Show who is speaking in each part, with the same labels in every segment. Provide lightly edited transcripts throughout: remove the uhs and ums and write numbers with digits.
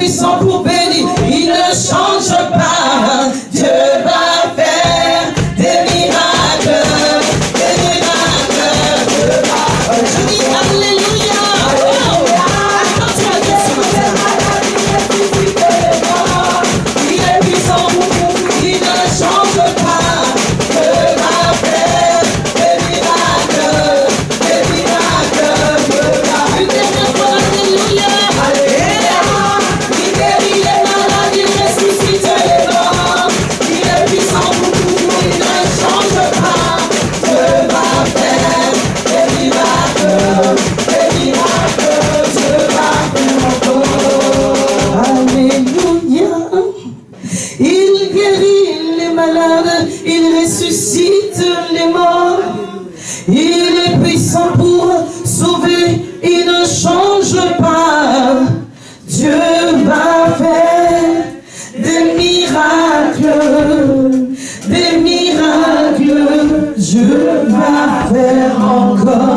Speaker 1: puissant pour bénir, il ne change pas. Dieu va faire des miracles, des miracles. Je dis alléluia. Attention à Dieu ce matin. Il est puissant pour bénir, il ne change pas. Dieu va faire des miracles, des miracles. Une dernière fois, alléluia. Il guérit les malades, il ressuscite les morts. Il est puissant pour tout, il ne change pas. Dieu va faire des miracles, Dieu va faire encore. Alléluia. Il guérit les malades, il ressuscite les morts. Il est puissant pour sauver, il ne change pas. Dieu va faire des miracles, des miracles. Dieu va faire encore.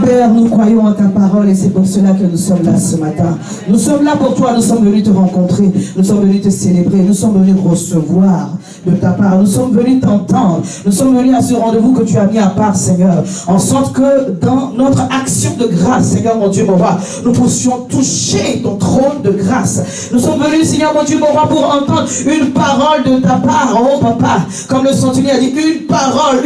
Speaker 1: Père, nous croyons en ta parole et c'est pour cela que nous sommes là ce matin. Nous sommes là pour toi, nous sommes venus te rencontrer, nous sommes venus te célébrer, nous sommes venus recevoir de ta part, nous sommes venus t'entendre, nous sommes venus à ce rendez-vous que tu as mis à part, Seigneur, en sorte que dans notre action de grâce, Seigneur mon Dieu, mon roi, nous puissions toucher ton trône de grâce. Nous sommes venus, Seigneur mon Dieu, mon roi, pour entendre une parole de ta part, oh papa, comme le centenier a dit, une parole,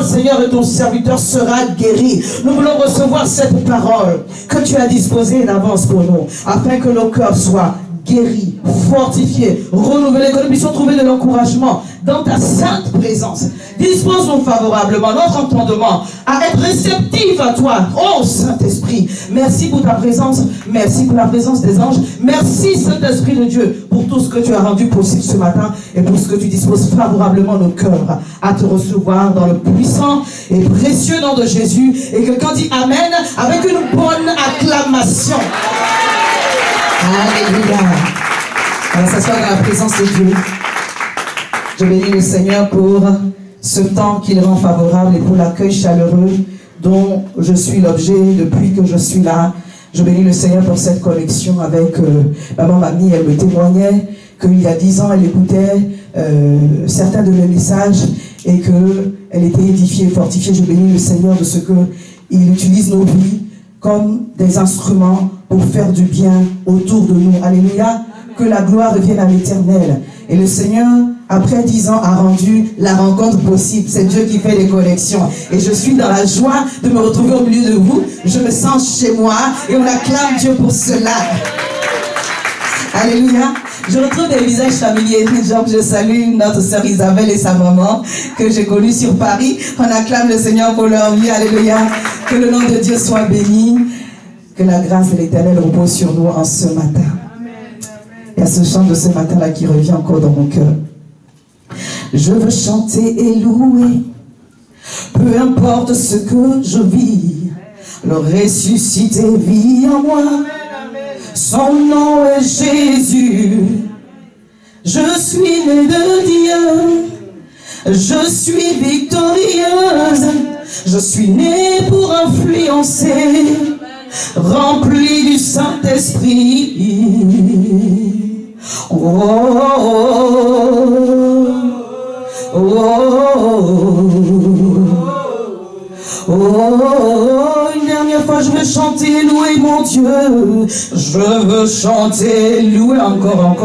Speaker 1: Seigneur, et ton serviteur sera guéri. Nous voulons recevoir cette parole que tu as disposée d'avance pour nous, afin que nos cœurs soient guéris, fortifiés, renouvelés, que nous puissions trouver de l'encouragement dans ta sainte présence. Dispose-nous favorablement notre entendement à être réceptif à toi, oh Saint-Esprit. Merci pour ta présence, merci pour la présence des anges, merci Saint-Esprit de Dieu pour tout ce que tu as rendu possible ce matin et pour ce que tu disposes favorablement nos cœurs à te recevoir dans le puissant et précieux nom de Jésus. Et quelqu'un dit Amen avec une bonne acclamation. Alléluia. On va s'asseoir dans la présence de Dieu. Je bénis le Seigneur pour ce temps qu'il rend favorable et pour l'accueil chaleureux dont je suis l'objet depuis que je suis là. Je bénis le Seigneur pour cette connexion avec maman Mamie. Elle me témoignait qu'il y a 10 ans, elle écoutait certains de mes messages et qu'elle était édifiée, fortifiée. Je bénis le Seigneur de ce qu'il utilise nos vies comme des instruments pour faire du bien autour de nous. Alléluia. Que la gloire revienne à l'Éternel. Et le Seigneur, après 10 ans, a rendu la rencontre possible. C'est Dieu qui fait les connexions. Et je suis dans la joie de me retrouver au milieu de vous. Je me sens chez moi et on acclame Dieu pour cela. Alléluia. Je retrouve des visages familiers. Genre, je salue notre sœur Isabelle et sa maman que j'ai connue sur Paris. On acclame le Seigneur pour leur vie. Alléluia. Que le nom de Dieu soit béni. Que la grâce de l'Éternel repose sur nous en ce matin. Il y a ce chant de ce matin-là qui revient encore dans mon cœur. Je veux chanter et louer, peu importe ce que je vis, le ressuscité vit en moi. Son nom est Jésus. Je suis né de Dieu, je suis victorieuse, je suis né pour influencer, rempli du Saint-Esprit. Oh, oh, oh, oh, une dernière fois je veux chanter, louer mon Dieu. Je veux chanter, louer encore.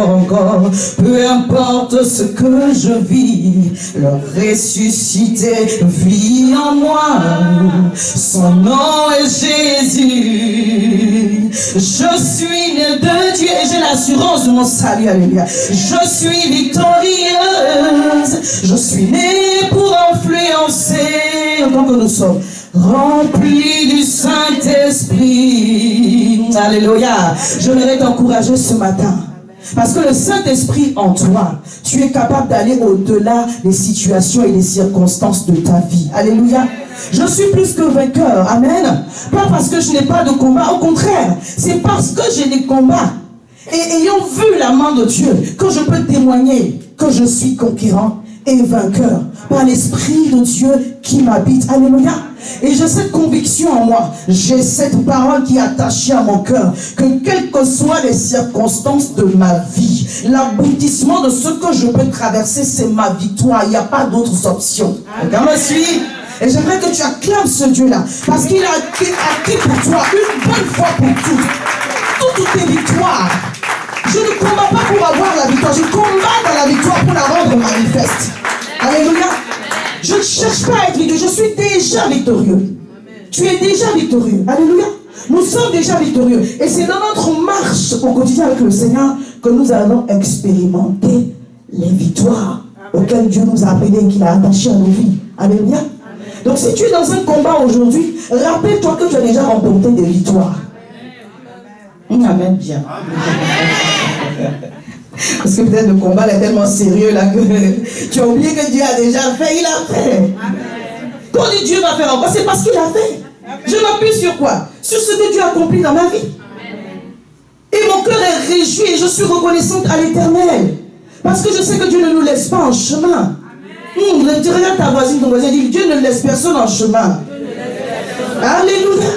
Speaker 1: Peu importe ce que je vis, le ressuscité vit en moi. Son nom est Jésus. Je suis né de Dieu et j'ai l'assurance de mon salut. Alléluia. Je suis victorieuse. Je suis né pour influencer. En tant que nous sommes remplis du Saint-Esprit. Alléluia. Je voudrais t'encourager ce matin. Parce que le Saint-Esprit en toi, tu es capable d'aller au-delà des situations et des circonstances de ta vie. Alléluia. Je suis plus que vainqueur. Amen. Pas parce que je n'ai pas de combat. Au contraire, c'est parce que j'ai des combats. Et ayant vu la main de Dieu, que je peux témoigner que je suis conquérant et vainqueur par l'Esprit de Dieu qui m'habite. Alléluia. Et j'ai cette conviction en moi, j'ai cette parole qui est attachée à mon cœur, que quelles que soient les circonstances de ma vie, l'aboutissement de ce que je peux traverser, c'est ma victoire. Il n'y a pas d'autres options. Quelqu'un me suit? Et j'aimerais que tu acclames ce Dieu-là, parce qu'il a acquis pour toi une bonne fois pour toutes tes victoires. Je ne combats pas pour avoir la victoire, je combats dans la victoire pour la rendre manifeste. Alléluia. Je ne cherche pas à être victorieux, je suis déjà victorieux. Tu es déjà victorieux. Alléluia. Nous sommes déjà victorieux. Et c'est dans notre marche au quotidien avec le Seigneur que nous allons expérimenter les victoires auxquelles Dieu nous a appelés et qu'il a attachées à nos vies. Alléluia. Donc si tu es dans un combat aujourd'hui, rappelle-toi que tu as déjà remporté des victoires. Amen. Bien. Parce que peut-être le combat est tellement sérieux là que tu as oublié que Dieu a déjà fait, il a fait. Quand on dit Dieu va faire encore, c'est parce qu'il a fait. Je m'appuie sur quoi? Sur ce que Dieu a accompli dans ma vie. Et mon cœur est réjoui et je suis reconnaissante à l'Éternel. Parce que je sais que Dieu ne nous laisse pas en chemin. Regarde ta voisine, ton voisin, dit Dieu ne laisse personne en chemin. Alléluia.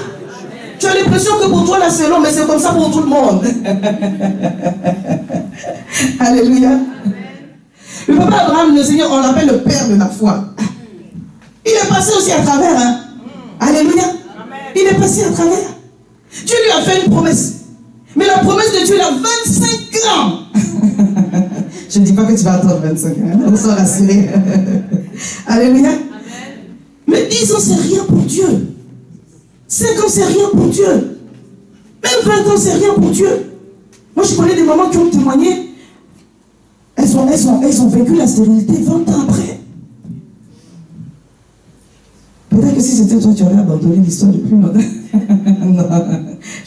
Speaker 1: Tu as l'impression que pour toi là c'est long, mais c'est comme ça pour tout le monde. Alléluia. Le papa Abraham, le Seigneur, on l'appelle le père de la foi. Il est passé aussi à travers. Hein? Alléluia. Il est passé à travers. Dieu lui a fait une promesse. Mais la promesse de Dieu, il a 25 ans. Je ne dis pas que tu vas attendre 25 ans. On s'en rassurer. Alléluia. Mais 10 ans, c'est rien pour Dieu. 5 ans, c'est rien pour Dieu. Même 20 ans, c'est rien pour Dieu. Moi, je connais des mamans qui ont témoigné. Elles ont vécu la stérilité 20 ans après. Peut-être que si c'était toi, tu aurais abandonné l'histoire depuis longtemps. Non,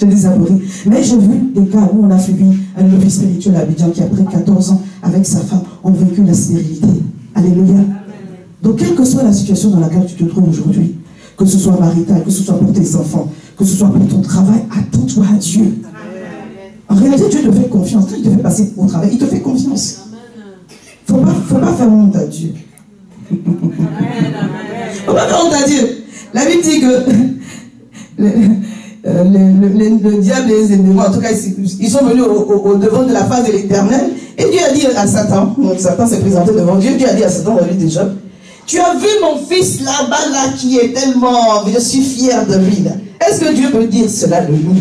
Speaker 1: je désapprouvais. Mais j'ai vu des cas où on a suivi un lobby spirituel à Abidjan qui, après 14 ans, avec sa femme, ont vécu la stérilité. Alléluia. Donc, quelle que soit la situation dans laquelle tu te trouves aujourd'hui, que ce soit marital, que ce soit pour tes enfants, que ce soit pour ton travail, attends-toi à Dieu. En réalité, Dieu te fait confiance. Quand il te fait passer au travail, il te fait confiance. Il ne faut pas faire honte à Dieu. Il ne faut pas faire honte à Dieu. La Bible dit que le diable et les ennemis, en tout cas, ils sont venus au devant de la face de l'Éternel. Et Dieu a dit à Satan, donc Satan s'est présenté devant Dieu, Dieu a dit à Satan, on va lui dire, Job, tu as vu mon fils là-bas, là, qui est tellement, je suis fier de lui, là. Est-ce que Dieu peut dire cela de nous?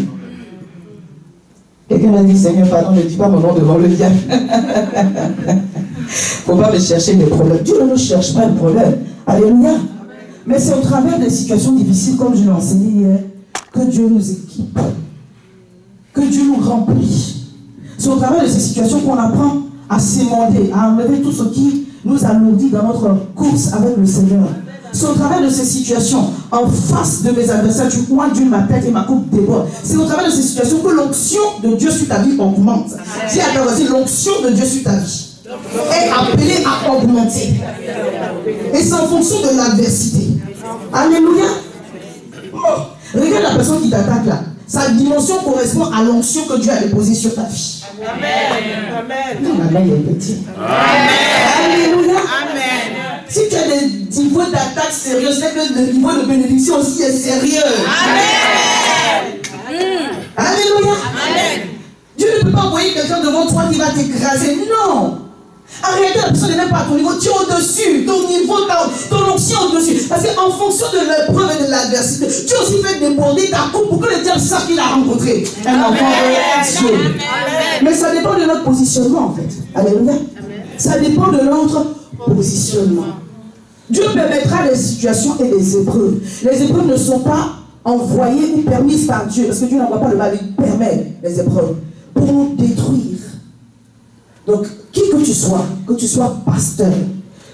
Speaker 1: Quelqu'un m'a dit, Seigneur, pardon, ne dis pas mon nom devant le diable. Il ne faut pas me chercher des problèmes. Dieu ne nous cherche pas de problème. Alléluia. Mais c'est au travers des situations difficiles, comme je l'ai enseigné hier, que Dieu nous équipe. Que Dieu nous remplit. C'est au travers de ces situations qu'on apprend à s'émonder, à enlever tout ce qui nous alourdit dans notre course avec le Seigneur. C'est au travers de ces situations, en face de mes adversaires, tu vois Dieu ma tête et ma coupe déborde. C'est au travers de ces situations que l'onction de Dieu sur ta vie augmente. Dis à ta voisine, l'onction de Dieu sur ta vie est appelée à augmenter. Et c'est en fonction de l'adversité. Alléluia. Oh, regarde la personne qui t'attaque là. Sa dimension correspond à l'onction que Dieu a déposée sur ta vie. Amen. Amen. Amen. Alléluia. Amen. Si tu as des niveaux d'attaque sérieux, c'est que le niveau de bénédiction aussi est sérieux. Amen. Alléluia. Amen. Dieu ne peut pas envoyer quelqu'un devant toi qui va t'écraser. Non. En réalité, la personne n'est même pas à ton niveau. Tu es au-dessus. Ton niveau, ton onction au-dessus. Parce qu'en fonction de l'épreuve et de l'adversité, tu as aussi fait déborder ta coupe pour que le diable sache qu'il a rencontré un enfant de Dieu. Mais ça dépend de notre positionnement en fait. Alléluia. Ça dépend de notre positionnement. Dieu permettra les situations et les épreuves. Les épreuves ne sont pas envoyées ou permises par Dieu. Parce que Dieu n'envoie pas le mal, il permet les épreuves pour nous détruire. Donc, qui que tu sois pasteur,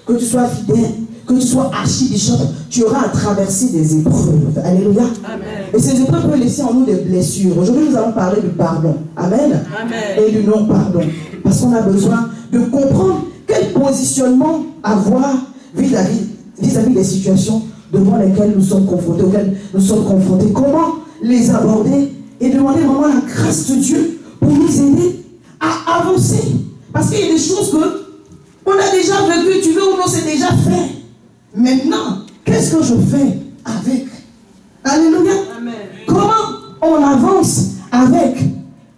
Speaker 1: que tu sois fidèle, que tu sois archibishop, tu auras à traverser des épreuves. Alléluia. Amen. Et ces épreuves peuvent laisser en nous des blessures. Aujourd'hui, nous allons parler du pardon. Amen. Amen. Et du non-pardon. Parce qu'on a besoin de comprendre quel positionnement avoir vis-à-vis des situations devant lesquelles nous sommes confrontés, auxquelles nous sommes confrontés. Comment les aborder et demander vraiment la grâce de Dieu pour nous aider à avancer. Parce qu'il y a des choses que on a déjà vécues, tu veux ou non, c'est déjà fait. Maintenant, qu'est-ce que je fais avec? Alléluia. Amen. Comment on avance avec?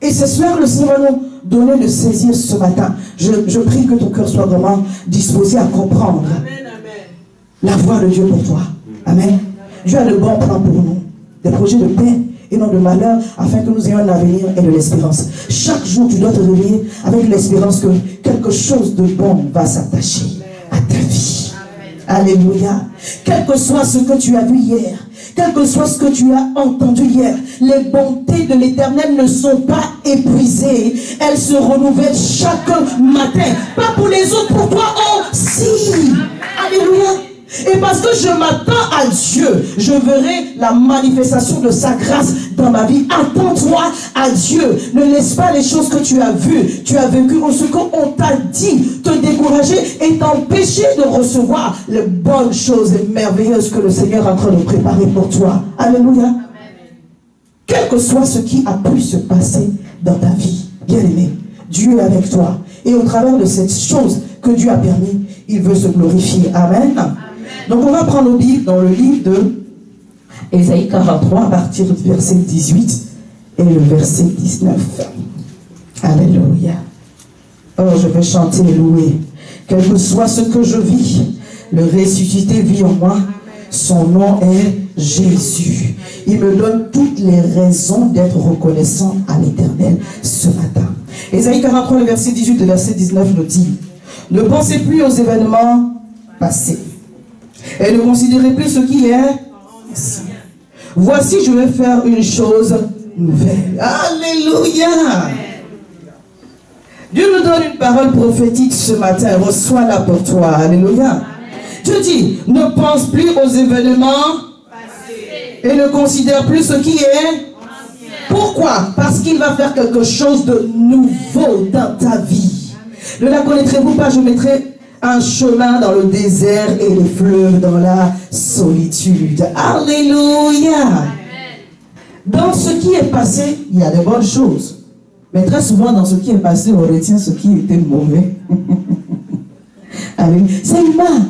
Speaker 1: Et c'est cela que le Seigneur va nous donner de saisir ce matin. Je prie que ton cœur soit vraiment disposé à comprendre la voix de Dieu pour toi. Amen. Dieu a de bons plans pour nous, des projets de paix et non de malheur, afin que nous ayons un avenir et de l'espérance. Chaque jour, tu dois te réveiller avec l'espérance que quelque chose de bon va s'attacher à ta vie. Alléluia. Quel que soit ce que tu as vu hier, quel que soit ce que tu as entendu hier, les bontés de l'Éternel ne sont pas épuisées. Elles se renouvellent chaque matin. Pas pour les autres, pour toi aussi. Alléluia. Et parce que je m'attends à Dieu, je verrai la manifestation de sa grâce dans ma vie. Attends-toi à Dieu. Ne laisse pas les choses que tu as vues, tu as vécues, ou ce qu'on t'a dit, te décourager et t'empêcher de recevoir les bonnes choses et merveilleuses que le Seigneur est en train de préparer pour toi. Alléluia. Amen. Quel que soit ce qui a pu se passer dans ta vie, bien-aimé, Dieu est avec toi. Et au travers de cette chose que Dieu a permis, il veut se glorifier. Amen. Donc on va prendre nos Bibles dans le livre de Ésaïe 43 à partir du verset 18 et le verset 19. Alléluia. Oh, je vais chanter et louer. Quel que soit ce que je vis, le ressuscité vit en moi. Son nom est Jésus. Il me donne toutes les raisons d'être reconnaissant à l'Éternel ce matin. Ésaïe 43, le verset 18 et le verset 19 nous dit: ne pensez plus aux événements passés et ne considérez plus ce qui est ancien. Voici, je vais faire une chose nouvelle. Alléluia. Dieu nous donne une parole prophétique ce matin. Reçois-la pour toi. Alléluia. Dieu dit, ne pense plus aux événements passés et ne considère plus ce qui est ancien. Pourquoi? Parce qu'il va faire quelque chose de nouveau dans ta vie. Ne la connaîtrez-vous pas? Je mettrai un chemin dans le désert et les fleuves dans la solitude. Alléluia. Dans ce qui est passé, il y a de bonnes choses. Mais très souvent, dans ce qui est passé, on retient ce qui était mauvais. C'est humain.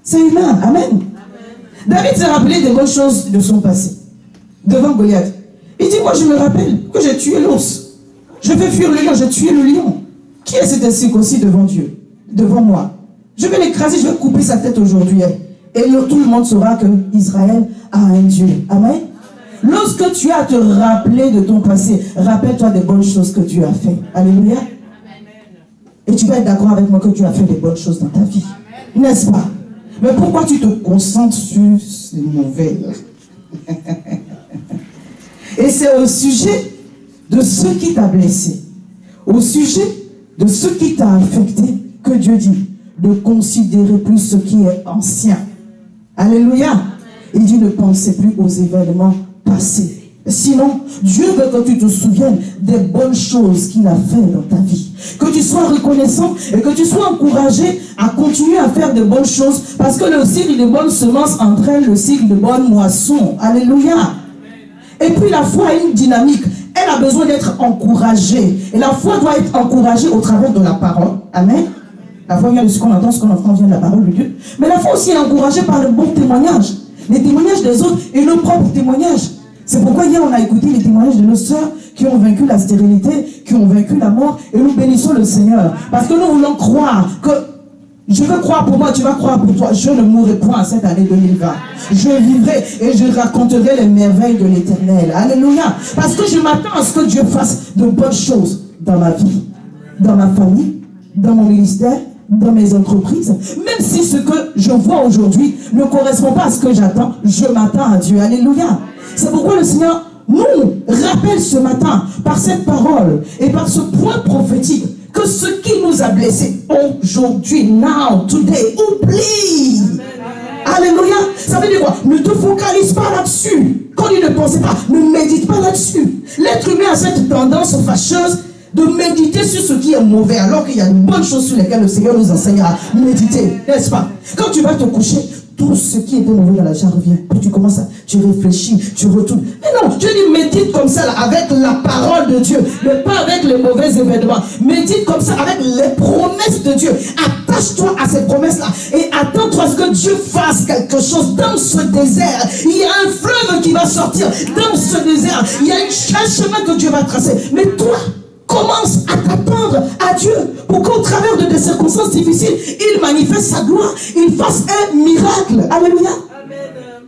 Speaker 1: C'est humain. Amen. David s'est rappelé des bonnes choses de son passé. Devant Goliath. Il dit, moi je me rappelle que j'ai tué l'ours. Je vais fuir le lion, j'ai tué le lion. Qui est cet incirconcis devant Dieu? Devant moi. Je vais l'écraser, je vais couper sa tête aujourd'hui. Et tout le monde saura que Israël a un Dieu. Amen. Lorsque tu as à te rappeler de ton passé, rappelle-toi des bonnes choses que Dieu a fait. Alléluia. Et tu vas être d'accord avec moi que Dieu a fait des bonnes choses dans ta vie. N'est-ce pas? Mais pourquoi tu te concentres sur ces mauvais? Et c'est au sujet de ce qui t'a blessé, au sujet de ce qui t'a affecté, que Dieu dit de considérer plus ce qui est ancien. Alléluia. Il dit ne pensez plus aux événements passés. Sinon, Dieu veut que tu te souviennes des bonnes choses qu'il a fait dans ta vie. Que tu sois reconnaissant et que tu sois encouragé à continuer à faire de bonnes choses, parce que le cycle de bonnes semences entraîne le cycle de bonnes moissons. Alléluia. Et puis la foi a une dynamique. Elle a besoin d'être encouragée. Et la foi doit être encouragée au travers de la parole. Amen. La foi vient de ce qu'on entend vient de la parole de Dieu. Mais la foi aussi est encouragée par le bon témoignage. Les témoignages des autres et nos propres témoignages. C'est pourquoi hier on a écouté les témoignages de nos sœurs qui ont vaincu la stérilité, qui ont vaincu la mort, et nous bénissons le Seigneur. Parce que nous voulons croire que je veux croire pour moi, tu vas croire pour toi. Je ne mourrai point cette année 2020. Je vivrai et je raconterai les merveilles de l'Éternel. Alléluia. Parce que je m'attends à ce que Dieu fasse de bonnes choses dans ma vie, dans ma famille, dans mon ministère, dans mes entreprises. Même si ce que je vois aujourd'hui ne correspond pas à ce que j'attends, je m'attends à Dieu. Alléluia. C'est pourquoi le Seigneur nous rappelle ce matin, par cette parole et par ce point prophétique, que ce qui nous a blessés aujourd'hui, now, today, oublie. Alléluia. Ça veut dire quoi? Ne te focalise pas là-dessus. Quand il ne pensait pas, ne médite pas là-dessus. L'être humain a cette tendance fâcheuse de méditer sur ce qui est mauvais, alors qu'il y a de bonnes choses sur lesquelles le Seigneur nous enseigne à méditer, n'est-ce pas? Quand tu vas te coucher, tout ce qui était mauvais dans la chair revient. Puis tu commences à, tu réfléchis, tu retournes. Mais non, Dieu dit médite comme ça, là, avec la parole de Dieu, mais pas avec les mauvais événements. Médite comme ça, avec les promesses de Dieu. Attache-toi à ces promesses-là et attends-toi à ce que Dieu fasse quelque chose dans ce désert. Il y a un fleuve qui va sortir dans ce désert. Il y a un chemin que Dieu va tracer. Mais toi, commence à t'attendre à Dieu pour qu'au travers de des circonstances difficiles, il manifeste sa gloire, il fasse un miracle. Alléluia. Amen.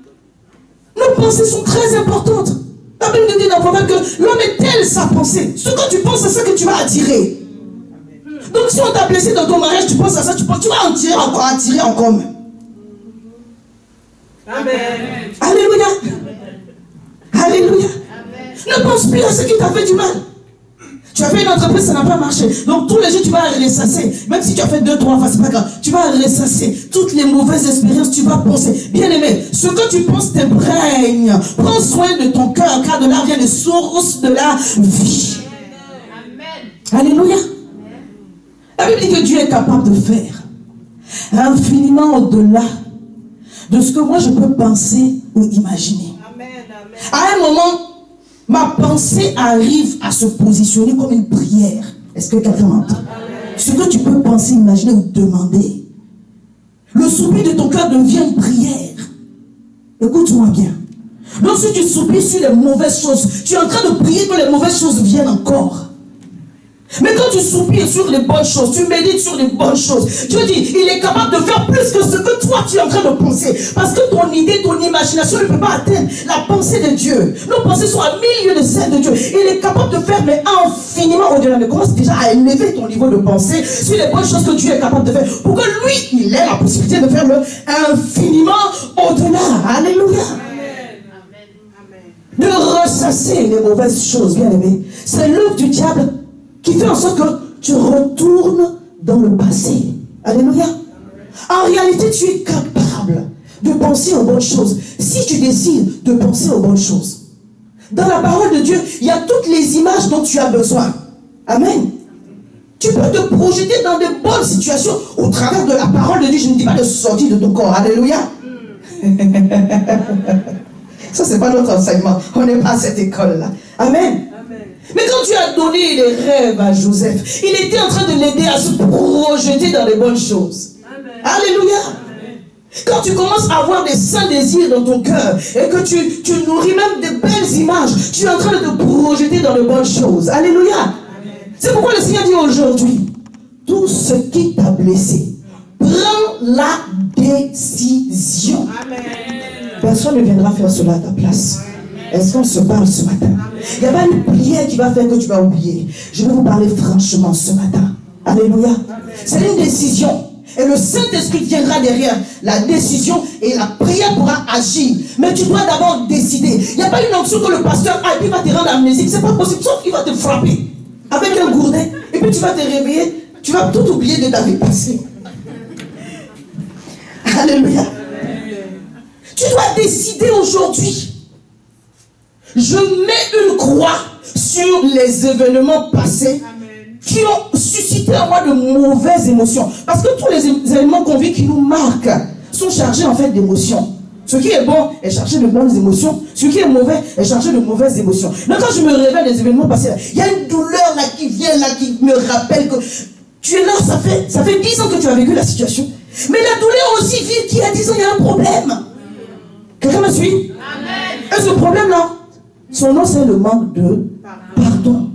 Speaker 1: Nos pensées sont très importantes. La Bible nous dit dans le proverbe que l'homme est tel sa pensée. Ce que tu penses, c'est ce que tu vas attirer. Donc si on t'a blessé dans ton mariage, tu penses à ça, tu vas en tirer encore même. Amen. Alléluia. Alléluia. Ne pense plus à ce qui t'a fait du mal. Tu as fait une entreprise, ça n'a pas marché. Donc tous les jours, tu vas ressasser. Même si tu as fait 2-3 fois, c'est pas grave. Tu vas ressasser. Toutes les mauvaises expériences, tu vas penser. Bien aimé, ce que tu penses t'imprègne. Prends soin de ton cœur, car de là vient les sources de la vie. Amen. Alléluia. La Bible dit que Dieu est capable de faire infiniment au-delà de ce que moi je peux penser ou imaginer. Amen. Amen. À un moment, ma pensée arrive à se positionner comme une prière. Est-ce que quelqu'un m'entend? Ce que tu peux penser, imaginer ou demander. Le soupir de ton cœur devient une prière. Écoute-moi bien. Donc si tu soupires sur les mauvaises choses, tu es en train de prier que les mauvaises choses viennent encore. Mais quand tu soupires sur les bonnes choses, tu médites sur les bonnes choses, Dieu dit, il est capable de faire plus que ce que toi tu es en train de penser. Parce que ton idée, ton imagination ne peut pas atteindre la pensée de Dieu. Nos pensées sont à milieu de celles de Dieu. Il est capable de faire, mais infiniment au-delà. Mais commence déjà à élever ton niveau de pensée sur les bonnes choses que Dieu est capable de faire. Pour que lui, il ait la possibilité de faire le infiniment au-delà. Alléluia. De ressasser les mauvaises choses, bien aimé. C'est l'œuvre du diable qui fait en sorte que tu retournes dans le passé. Alléluia. En réalité, tu es capable de penser aux bonnes choses. Si tu décides de penser aux bonnes choses. Dans la parole de Dieu, il y a toutes les images dont tu as besoin. Amen. Tu peux te projeter dans de bonnes situations au travers de la parole de Dieu. Je ne dis pas de sortir de ton corps. Alléluia. Ça, c'est pas notre enseignement. On n'est pas à cette école-là. Amen. Mais quand tu as donné les rêves à Joseph, il était en train de l'aider à se projeter dans les bonnes choses. Amen. Alléluia. Amen. Quand tu commences à avoir des saints désirs dans ton cœur et que tu nourris même de belles images, tu es en train de te projeter dans les bonnes choses. Alléluia. C'est pourquoi le Seigneur dit aujourd'hui, tout ce qui t'a blessé, prends la décision. Amen. Personne ne viendra faire cela à ta place. Est-ce qu'on se parle ce matin? Il n'y a pas une prière qui va faire que tu vas oublier. Je vais vous parler franchement ce matin. Alléluia. C'est une décision. Et le Saint-Esprit viendra derrière la décision et la prière pourra agir. Mais tu dois d'abord décider. Il n'y a pas une option que le pasteur a et puis va te rendre amnésique. C'est pas possible. Sauf qu'il va te frapper avec un gourdin. Et puis tu vas te réveiller. Tu vas tout oublier de ta vie passée. Alléluia. Tu dois décider aujourd'hui. Je mets une croix sur les événements passés qui ont suscité en moi de mauvaises émotions. Parce que tous les événements qu'on vit qui nous marquent sont chargés en fait d'émotions. Ce qui est bon est chargé de bonnes émotions. Ce qui est mauvais est chargé de mauvaises émotions. Mais quand je me réveille des événements passés, il y a une douleur là qui vient, là qui me rappelle que tu es là, ça fait 10 ans que tu as vécu la situation. Mais la douleur aussi vit qu'il y a 10 ans, il y a un problème. Quelqu'un me suit? Amen. Et ce problème-là, son nom, c'est le manque de pardon.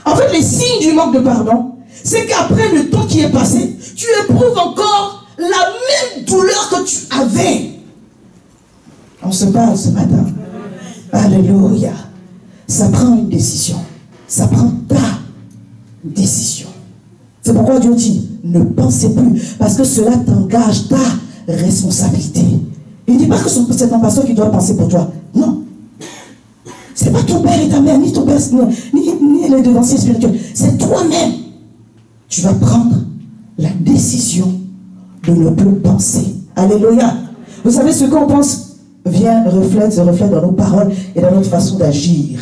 Speaker 1: En fait, les signes du manque de pardon, c'est qu'après le temps qui est passé, tu éprouves encore la même douleur que tu avais. On se parle ce matin. Alléluia. Ça prend une décision. Ça prend ta décision. C'est pourquoi Dieu dit, ne pensez plus, parce que cela t'engage ta responsabilité. Il ne dit pas que c'est ton pasteur qui doit penser pour toi. Non. Ce n'est pas ton père et ta mère, ni ton père, ni les devanciers spirituels. C'est toi-même. Tu vas prendre la décision de ne plus penser. Alléluia. Vous savez, ce qu'on pense se reflète dans nos paroles et dans notre façon d'agir.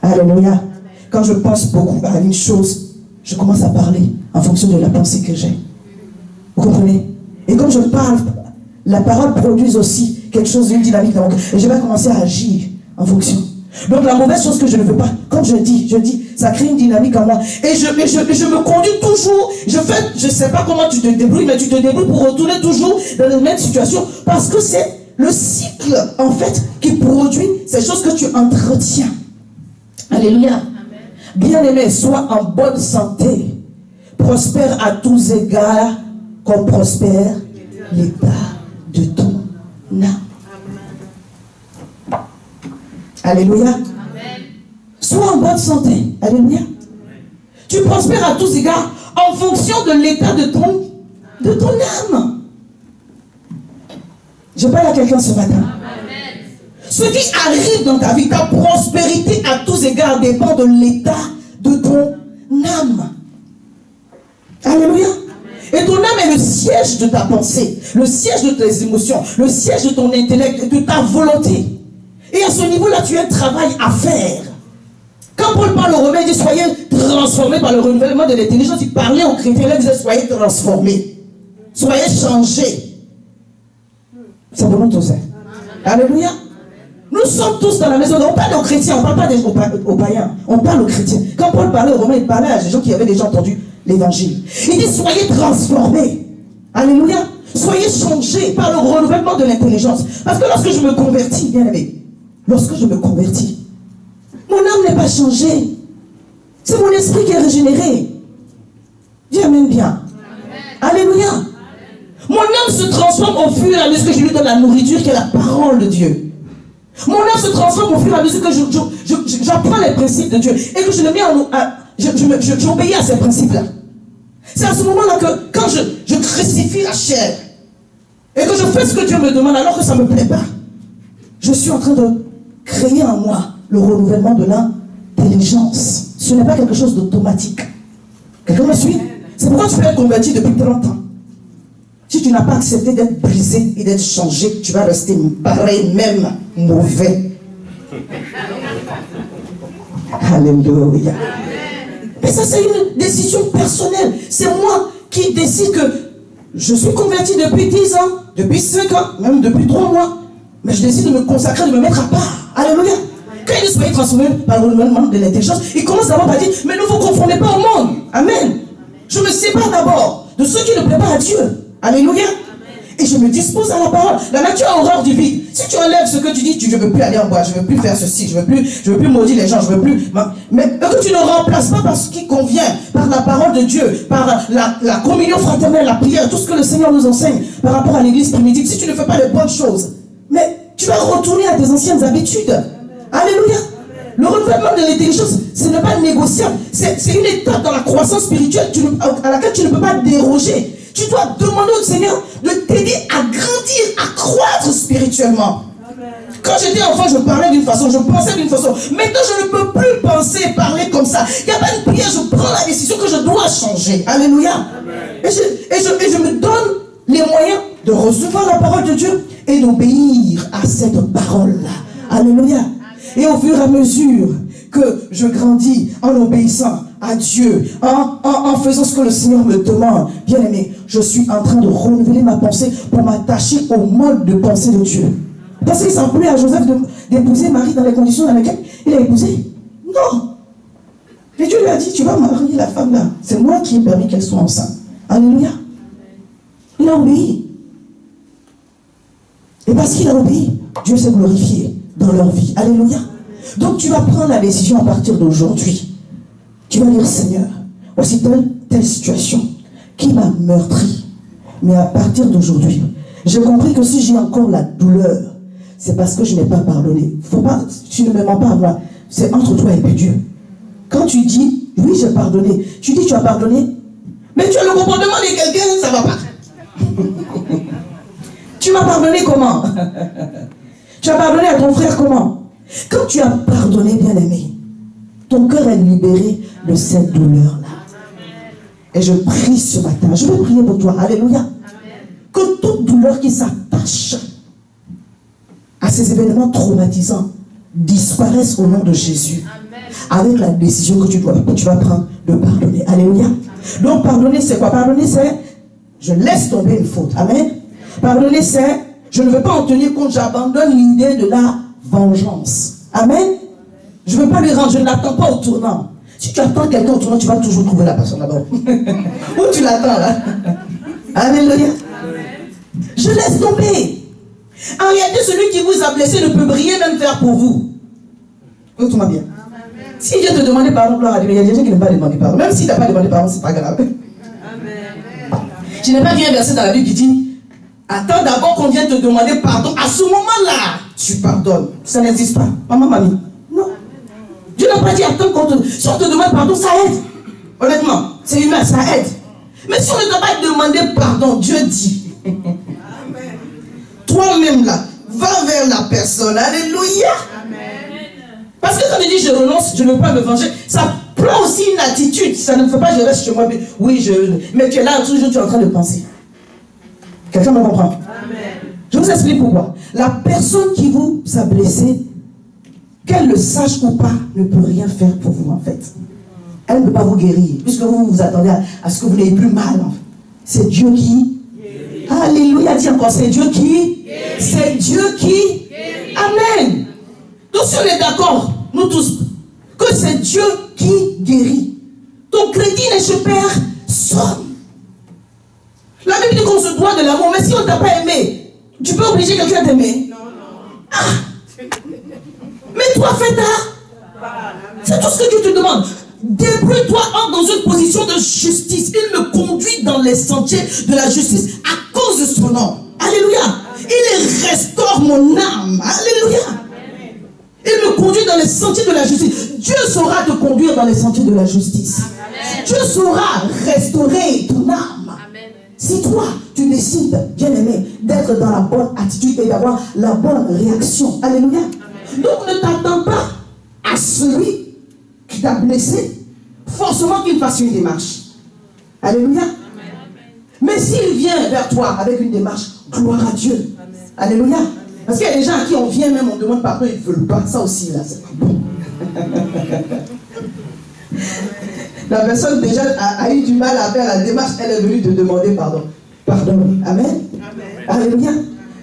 Speaker 1: Alléluia. Quand je pense beaucoup à une chose, je commence à parler en fonction de la pensée que j'ai. Vous comprenez? Et comme je parle, la parole produit aussi quelque chose d'une dynamique dans mon cœur. Et je vais commencer à agir en fonction. Donc la mauvaise chose que je ne veux pas, comme je dis, ça crée une dynamique en moi. Et je me conduis toujours, je ne sais pas comment tu te débrouilles, mais tu te débrouilles pour retourner toujours dans les mêmes situations. Parce que c'est le cycle, en fait, qui produit ces choses que tu entretiens. Alléluia. Bien-aimé, sois en bonne santé. Prospère à tous égards, comme prospère l'état de ton âme. Alléluia. Amen. Sois en bonne santé. Alléluia. Tu prospères à tous égards en fonction de l'état de ton âme. Je parle à quelqu'un ce matin. Amen. Ce qui arrive dans ta vie, ta prospérité à tous égards dépend de l'état de ton âme. Alléluia. Et ton âme est le siège de ta pensée, le siège de tes émotions, le siège de ton intellect, de ta volonté. Et à ce niveau-là, tu as un travail à faire. Quand Paul parle aux Romains, il dit soyez transformés par le renouvellement de l'intelligence. Il parlait aux chrétiens, il disait soyez transformés, soyez changés. Ça vous montre tout ça. Alléluia. Nous sommes tous dans la maison. On parle aux chrétiens, on ne parle pas aux païens. On parle aux chrétiens. Quand Paul parlait aux Romains, il parlait à des gens qui avaient déjà entendu l'évangile. Il dit soyez transformés. Alléluia. Soyez changés par le renouvellement de l'intelligence. Parce que lorsque je me convertis, bien aimé, lorsque je me convertis, mon âme n'est pas changée. C'est mon esprit qui est régénéré. Dis amen bien. Amen. Alléluia. Amen. Mon âme se transforme au fur et à mesure que je lui donne la nourriture qui est la parole de Dieu. Mon âme se transforme au fur et à mesure que j'apprends les principes de Dieu et que je le mets j'obéis à ces principes-là. C'est à ce moment-là que quand je crucifie la chair et que je fais ce que Dieu me demande alors que ça ne me plaît pas, je suis en train de créer en moi le renouvellement de l'intelligence. Ce n'est pas quelque chose d'automatique. Quelqu'un me suit? C'est pourquoi tu peux être converti depuis 30 ans. Si tu n'as pas accepté d'être brisé et d'être changé, tu vas rester pareil, même mauvais. Alléluia. Mais ça, c'est une décision personnelle. C'est moi qui décide que je suis converti depuis 10 ans, depuis 5 ans, même depuis 3 mois. Mais je décide de me consacrer, de me mettre à part. Alléluia. Quand il soyez transformé par le renouvellement de l'intelligence, il commence d'abord par dire, mais ne vous conformez pas au monde. Amen. Je me sépare d'abord de ceux qui ne plaisent pas à Dieu. Alléluia. Et je me dispose à la parole. La nature a horreur du vide. Si tu enlèves ce que tu dis, je ne veux plus aller en bois, je ne veux plus faire ceci, je ne veux plus maudire les gens, je ne veux plus. Mais que tu ne remplaces pas par ce qui convient, par la parole de Dieu, par la communion fraternelle, la prière, tout ce que le Seigneur nous enseigne par rapport à l'église primitive. Si tu ne fais pas les bonnes choses, mais tu vas retourner à tes anciennes habitudes. Alléluia. Le renouvellement de l'intelligence, ce n'est pas négociable. C'est une étape dans la croissance spirituelle à laquelle tu ne peux pas déroger. Tu dois demander au Seigneur de t'aider à grandir, à croître spirituellement. Amen. Quand j'étais enfant, je parlais d'une façon, je pensais d'une façon. Maintenant, je ne peux plus penser et parler comme ça. Il n'y a pas de prière, je prends la décision que je dois changer. Alléluia. Et je me donne les moyens de recevoir la parole de Dieu et d'obéir à cette parole-là. Alléluia. Amen. Et au fur et à mesure que je grandis en obéissant à Dieu, en faisant ce que le Seigneur me demande, bien aimé, je suis en train de renouveler ma pensée pour m'attacher au mode de pensée de Dieu. Parce qu'il s'en plaît à Joseph d'épouser Marie dans les conditions dans lesquelles il a épousé. Non. Et Dieu lui a dit, tu vas marier la femme là. C'est moi qui ai permis qu'elle soit enceinte. Alléluia. Il a obéi. Et parce qu'il a obéi, Dieu s'est glorifié dans leur vie. Alléluia. Donc tu vas prendre la décision à partir d'aujourd'hui. Tu vas dire, Seigneur, voici telle situation qui m'a meurtri. Mais à partir d'aujourd'hui, j'ai compris que si j'ai encore la douleur, c'est parce que je n'ai pas pardonné. Faut pas, tu ne me mens pas à moi. C'est entre toi et Dieu. Quand tu dis, oui, j'ai pardonné, tu dis, tu as pardonné, mais tu as le comportement de quelqu'un, ça ne va pas. Tu m'as pardonné comment? Tu as pardonné à ton frère comment? Quand tu as pardonné, bien-aimé, ton cœur est libéré de cette douleur-là. Et je prie ce matin, je vais prier pour toi, alléluia, que toute douleur qui s'attache à ces événements traumatisants disparaisse au nom de Jésus. Avec la décision que tu vas prendre de pardonner. Alléluia. Donc pardonner, c'est quoi? Pardonner, c'est Je laisse tomber une faute. Amen. Pardonner, c'est, je ne veux pas en tenir compte, j'abandonne l'idée de la vengeance. Amen. Je ne veux pas lui rendre, je ne l'attends pas au tournant. Si tu attends quelqu'un au tournant, tu vas toujours trouver la personne là-bas. Où tu l'attends là? Alléluia. Je laisse tomber. En réalité, celui qui vous a blessé ne peut rien même faire pour vous. Écoute-moi bien. Si Dieu te demandait pardon, gloire à Dieu, il y a des gens qui n'ont pas demandé pardon. Même s'il n'a pas demandé pardon, c'est pas grave. Je n'ai pas vu un verset dans la Bible qui dit attends d'abord qu'on vienne te demander pardon. À ce moment-là, tu pardonnes. Ça n'existe pas. Maman, mamie. Non. Dieu n'a pas dit attends qu'on te... Si on te demande pardon, ça aide. Honnêtement, c'est humain, ça aide. Mais si on ne t'a pas demandé pardon, Dieu dit toi-même là, va vers la personne. Alléluia. Parce que quand on dit je renonce, je ne veux pas me venger, ça prend aussi une attitude. Ça ne me fait pas je reste chez moi. Oui, mais tu es là, toujours tu es en train de penser. Quelqu'un me comprend? Amen. Je vous explique pourquoi. La personne qui vous a blessé, qu'elle le sache ou pas, ne peut rien faire pour vous en fait. Elle ne peut pas vous guérir, puisque vous vous attendez à ce que vous n'ayez plus mal. En fait. C'est Dieu qui... Alléluia, dis encore, c'est Dieu qui... C'est Dieu qui... Amen. Donc si on est d'accord, nous tous, que c'est Dieu qui guérit, ton crédit n'est chez personne. La Bible dit qu'on se doit de l'amour, mais si on ne t'a pas aimé, tu peux obliger quelqu'un à t'aimer? Non. Ah. Mais toi, fais ta... C'est tout ce que Dieu te demande. Débrouille-toi, entre dans une position de justice. Il me conduit dans les sentiers de la justice à cause de son nom. Alléluia. Il restaure mon âme. Alléluia. Il me conduit dans les sentiers de la justice. Dieu saura te conduire dans les sentiers de la justice. Amen. Dieu saura restaurer ton âme. Amen. Si toi, tu décides, bien aimé, d'être dans la bonne attitude et d'avoir la bonne réaction. Alléluia. Amen. Donc ne t'attends pas à celui qui t'a blessé, forcément qu'il fasse une démarche. Alléluia. Amen. Mais s'il vient vers toi avec une démarche, gloire à Dieu. Amen. Alléluia. Parce qu'il y a des gens à qui on vient même, on demande pardon, ils ne veulent pas. Ça aussi, là, c'est pas bon. La personne déjà a eu du mal à faire la démarche, elle est venue te demander pardon. Pardon. Amen. Amen. Alléluia.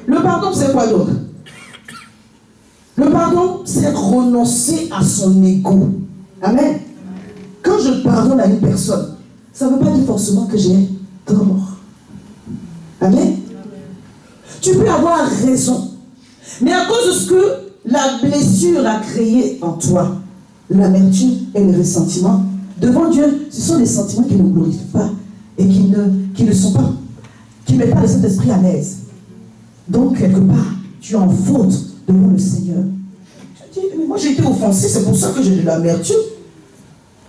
Speaker 1: Le pardon, c'est quoi d'autre? Le pardon, c'est renoncer à son ego. Amen. Quand je pardonne à une personne, ça ne veut pas dire forcément que j'ai tort. Amen. Tu peux avoir raison. Mais à cause de ce que la blessure a créé en toi, l'amertume et le ressentiment, devant Dieu, ce sont des sentiments qui ne glorifient pas et qui ne sont pas, qui ne mettent pas le Saint-Esprit à l'aise. Donc, quelque part, tu es en faute devant le Seigneur. Tu dis, mais moi j'ai été offensé, c'est pour ça que j'ai de l'amertume.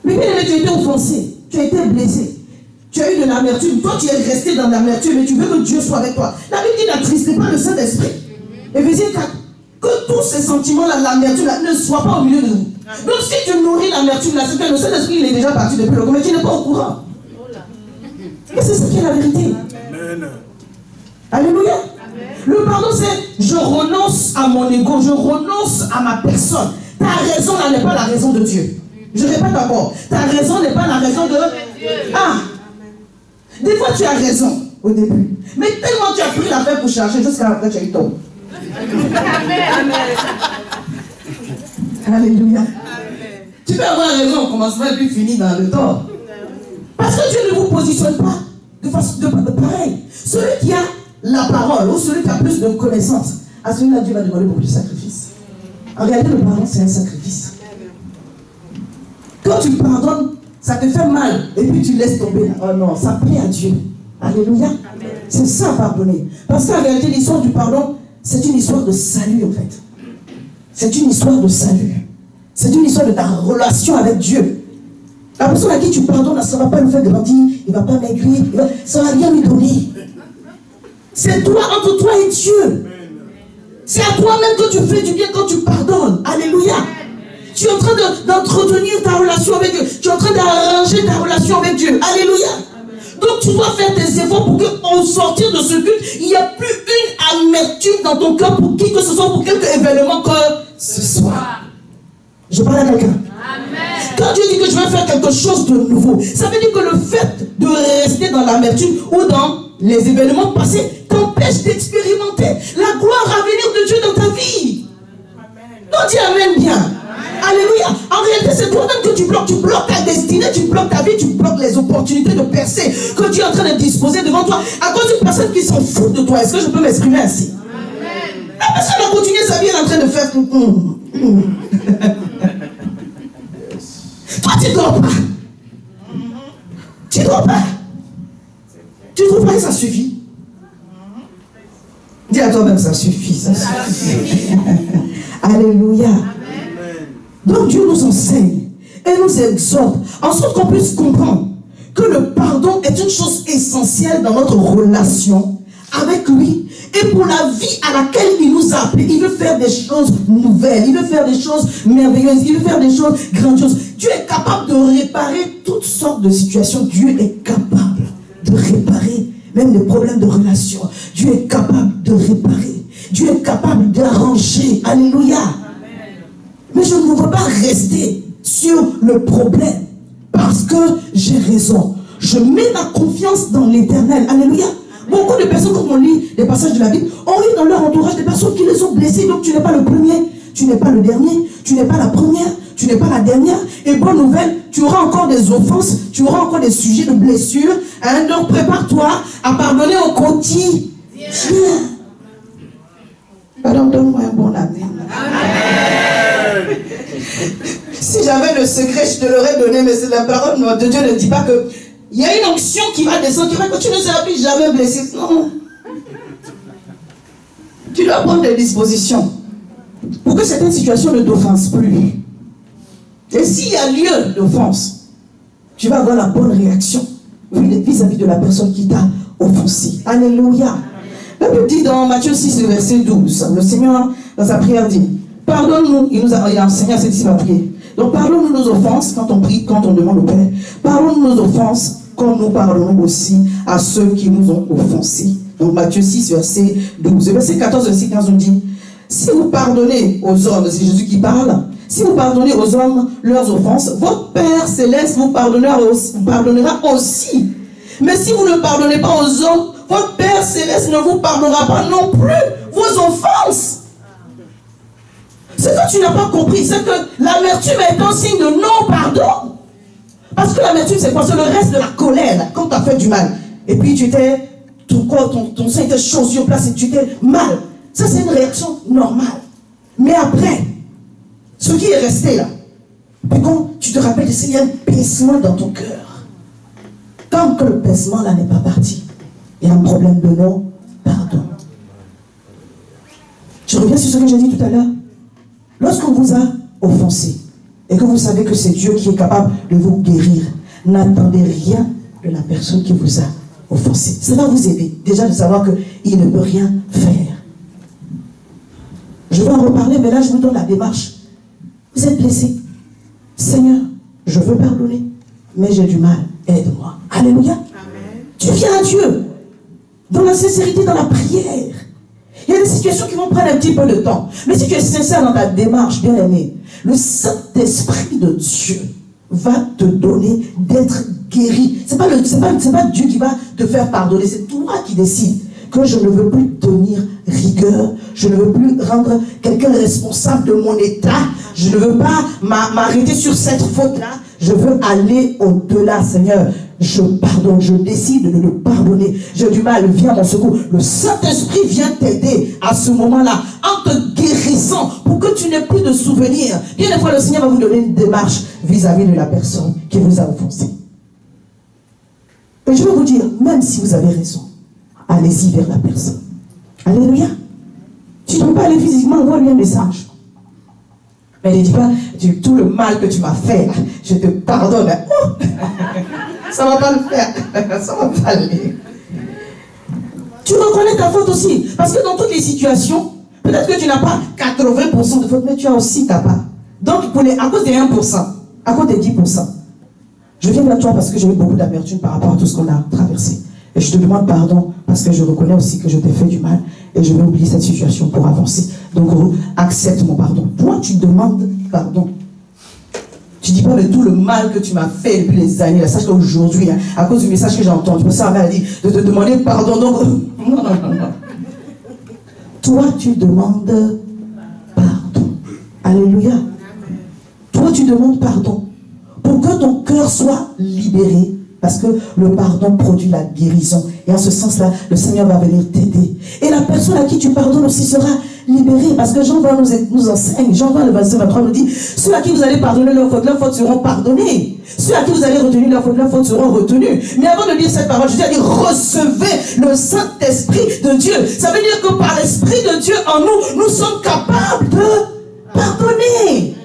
Speaker 1: Mais bien aimé, tu as été offensé, tu as été blessé, tu as eu de l'amertume, toi tu es resté dans l'amertume et tu veux que Dieu soit avec toi. La Bible dit, n'attristez pas le Saint-Esprit. Éphésiens 4, que tous ces sentiments-là, l'amertume, ne soient pas au milieu de vous. Donc si tu nourris l'amertume, c'est que le Saint-Esprit il est déjà parti depuis longtemps, mais tu n'es pas au courant. Et c'est ça qui est la vérité. Amen. Alléluia. Amen. Le pardon, c'est je renonce à mon ego, je renonce à ma personne. Ta raison là n'est pas la raison de Dieu. Je répète encore, ta raison n'est pas la raison de Dieu. Ah, des fois tu as raison au début, mais tellement tu as pris l'affaire pour chercher jusqu'à après tu as eu tort. Amen. Alléluia. Amen. Tu peux avoir raison au commencement et puis finir dans le tort. Parce que Dieu ne vous positionne pas de façon de pareil. Celui qui a la parole ou celui qui a plus de connaissances, à celui-là Dieu va demander beaucoup de sacrifices. En réalité, le pardon c'est un sacrifice. Quand tu pardonnes, ça te fait mal et puis tu laisses tomber. Oh non, ça plaît à Dieu. Alléluia. C'est ça pardonner. Parce qu'en réalité, l'histoire du pardon, c'est une histoire de salut en fait. C'est une histoire de salut. C'est une histoire de ta relation avec Dieu. La personne à qui tu pardonnes, ça ne va pas nous faire grandir, il ne va pas maigrir, ça ne va rien lui donner. C'est toi, entre toi et Dieu. C'est à toi-même que tu fais du bien quand tu pardonnes. Alléluia. Tu es en train d'entretenir ta relation avec Dieu. Tu es en train d'arranger ta relation avec Dieu. Alléluia. Donc tu dois faire tes efforts pour qu'au sortir de ce culte, il n'y a plus une amertume dans ton cœur pour qui que ce soit, pour quelque événement que ce soit. Je parle à quelqu'un. Quand Dieu dit que je vais faire quelque chose de nouveau, ça veut dire que le fait de rester dans l'amertume ou dans Les événements passés t'empêchent d'expérimenter la gloire à venir de Dieu dans ta vie. Non, dis amen bien. Alléluia. En réalité, c'est toi-même que tu bloques ta destinée, tu bloques ta vie, tu bloques les opportunités de percer que Dieu est en train de disposer devant toi à cause d'une personne qui s'en fout de toi. Est-ce que je peux m'exprimer ainsi? La personne a continué sa vie, elle est en train de faire. Toi, tu ne dors pas. Tu ne dors pas. Tu ne trouves pas que ça suffit? Dis à toi-même, ça suffit, ça suffit. Alléluia. Donc Dieu nous enseigne et nous exhorte, en sorte qu'on puisse comprendre que le pardon est une chose essentielle dans notre relation avec lui et pour la vie à laquelle il nous a appelés. Il veut faire des choses nouvelles, il veut faire des choses merveilleuses, il veut faire des choses grandioses. Dieu est capable de réparer toutes sortes de situations. Dieu est capable de réparer même des problèmes de relation. Dieu est capable de réparer. Dieu est capable d'arranger. Alléluia. Mais je ne veux pas rester sur le problème parce que j'ai raison. Je mets ma confiance dans l'Éternel. Alléluia. Beaucoup de personnes, quand on lit des passages de la Bible, ont eu dans leur entourage des personnes qui les ont blessés. Donc tu n'es pas le premier, tu n'es pas le dernier, tu n'es pas la première, tu n'es pas la dernière. Et bonne nouvelle, tu auras encore des offenses, tu auras encore des sujets de blessures. Hein? Donc prépare-toi à pardonner au quotidien. Pardon, donne-moi un bon amen. Si j'avais le secret, je te l'aurais donné, mais c'est la parole de Dieu ne dit pas que il y a une onction qui va descendre, qui va que tu ne seras plus jamais blessé. Non. Tu dois prendre des dispositions pour que certaines situations ne t'offensent plus. Et s'il y a lieu d'offense, tu vas avoir la bonne réaction vis-à-vis de la personne qui t'a offensé. Alléluia. La Bible dit dans Matthieu 6, le verset 12, le Seigneur, dans sa prière, dit: pardonne-nous, il a enseigné à ses disciples à prier. Donc pardonne-nous nos offenses quand on prie, quand on demande au Père. Pardonne-nous nos offenses comme nous pardonnons aussi à ceux qui nous ont offensés. Donc Matthieu 6, verset 12. Verset 14, verset 15, on dit: si vous pardonnez aux hommes, c'est Jésus qui parle, si vous pardonnez aux hommes leurs offenses, votre Père Céleste vous pardonnera aussi. Mais si vous ne pardonnez pas aux hommes, votre Père Céleste ne vous pardonnera pas non plus vos offenses. Ce que tu n'as pas compris, c'est que l'amertume est un signe de non-pardon. Parce que l'amertume, c'est quoi? C'est le reste de la colère, là, quand tu as fait du mal. Et puis ton sein était chaud sur place et tu étais mal. Ça, c'est une réaction normale. Mais après, ce qui est resté là, puis quand tu te rappelles, il y a un pincement dans ton cœur. Tant que le pincement là n'est pas parti, il y a un problème de non-pardon. Je reviens sur ce que j'ai dit tout à l'heure. Lorsqu'on vous a offensé et que vous savez que c'est Dieu qui est capable de vous guérir, n'attendez rien de la personne qui vous a offensé. Ça va vous aider déjà de savoir qu'il ne peut rien faire. Je vais en reparler, mais là je vous donne la démarche. Vous êtes blessé. Seigneur, je veux pardonner, mais j'ai du mal. Aide-moi. Alléluia. Amen. Tu viens à Dieu dans la sincérité, dans la prière. Il y a des situations qui vont prendre un petit peu de temps. Mais si tu es sincère dans ta démarche, bien aimé, le Saint-Esprit de Dieu va te donner d'être guéri. C'est pas Dieu qui va te faire pardonner, c'est toi qui décides que je ne veux plus tenir rigueur, je ne veux plus rendre quelqu'un responsable de mon état, je ne veux pas m'arrêter sur cette faute-là, je veux aller au-delà, Seigneur. Je pardonne, je décide de le pardonner. J'ai du mal, viens à mon secours. Le Saint-Esprit vient t'aider à ce moment-là, en te guérissant, pour que tu n'aies plus de souvenirs. Bien des fois, le Seigneur va vous donner une démarche vis-à-vis de la personne qui vous a offensé. Et je vais vous dire, même si vous avez raison, allez-y vers la personne. Alléluia. Tu ne peux pas aller physiquement, envoie-lui un message. Mais ne dis pas, tout le mal que tu m'as fait, je te pardonne. Oh, ça ne va pas le faire. Ça ne va pas aller. Tu reconnais ta faute aussi. Parce que dans toutes les situations, peut-être que tu n'as pas 80% de faute, mais tu as aussi ta part. Donc, à cause des 1%, à cause des 10%, je viens vers toi parce que j'ai eu beaucoup d'amertume par rapport à tout ce qu'on a traversé. Et je te demande pardon parce que je reconnais aussi que je t'ai fait du mal et je vais oublier cette situation pour avancer. Donc, accepte mon pardon. Toi, tu demandes pardon. Je ne dis pas de tout le mal que tu m'as fait depuis les années. Là, sache qu'aujourd'hui, hein, à cause du message que j'ai entendu, pour ça, elle dit de te demander pardon. Donc, non. Toi, tu demandes pardon. Alléluia. Toi, tu demandes pardon. Pour que ton cœur soit libéré. Parce que le pardon produit la guérison. Et en ce sens-là, le Seigneur va venir t'aider. Et la personne à qui tu pardonnes aussi sera libérée. Parce que Jean 20 nous enseigne. Jean 20, le verset 23 nous dit, ceux à qui vous allez pardonner leurs fautes seront pardonnés. Ceux à qui vous allez retenir leurs fautes seront retenus. Mais avant de dire cette parole, je dis à dire, recevez le Saint-Esprit de Dieu. Ça veut dire que par l'Esprit de Dieu en nous, nous sommes capables de pardonner.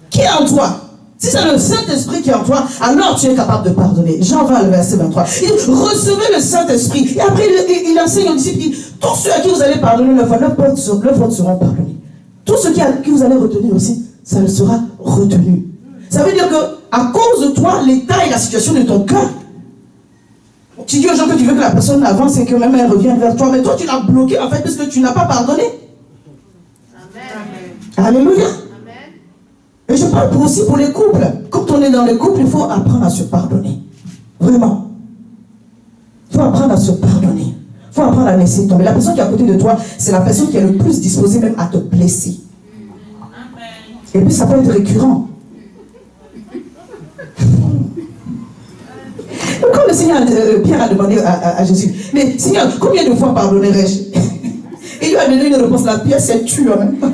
Speaker 1: Qui est en toi? Si c'est le Saint-Esprit qui est en toi, alors tu es capable de pardonner. Jean 20, le verset 23. Il dit, recevez le Saint-Esprit. Et après, il enseigne aux disciples, il dit, tous ceux à qui vous allez pardonner leurs fautes seront pardonnés. Tous ceux à qui vous allez retenir aussi, ça le sera retenu. Ça veut dire que, à cause de toi, l'état et la situation de ton cœur, tu dis aux gens que tu veux que la personne avance et que même elle revienne vers toi, mais toi tu l'as bloqué en fait parce que tu n'as pas pardonné. Amen. Alléluia. Et je parle aussi pour les couples. Quand on est dans les couples, il faut apprendre à se pardonner. Vraiment. Il faut apprendre à se pardonner. Il faut apprendre à laisser tomber. La personne qui est à côté de toi, c'est la personne qui est le plus disposée même à te blesser. Et puis ça peut être récurrent. Quand le Seigneur, Pierre a demandé à Jésus, mais Seigneur, combien de fois pardonnerai-je? Il lui a donné une réponse, la Pierre s'est tue en même temps.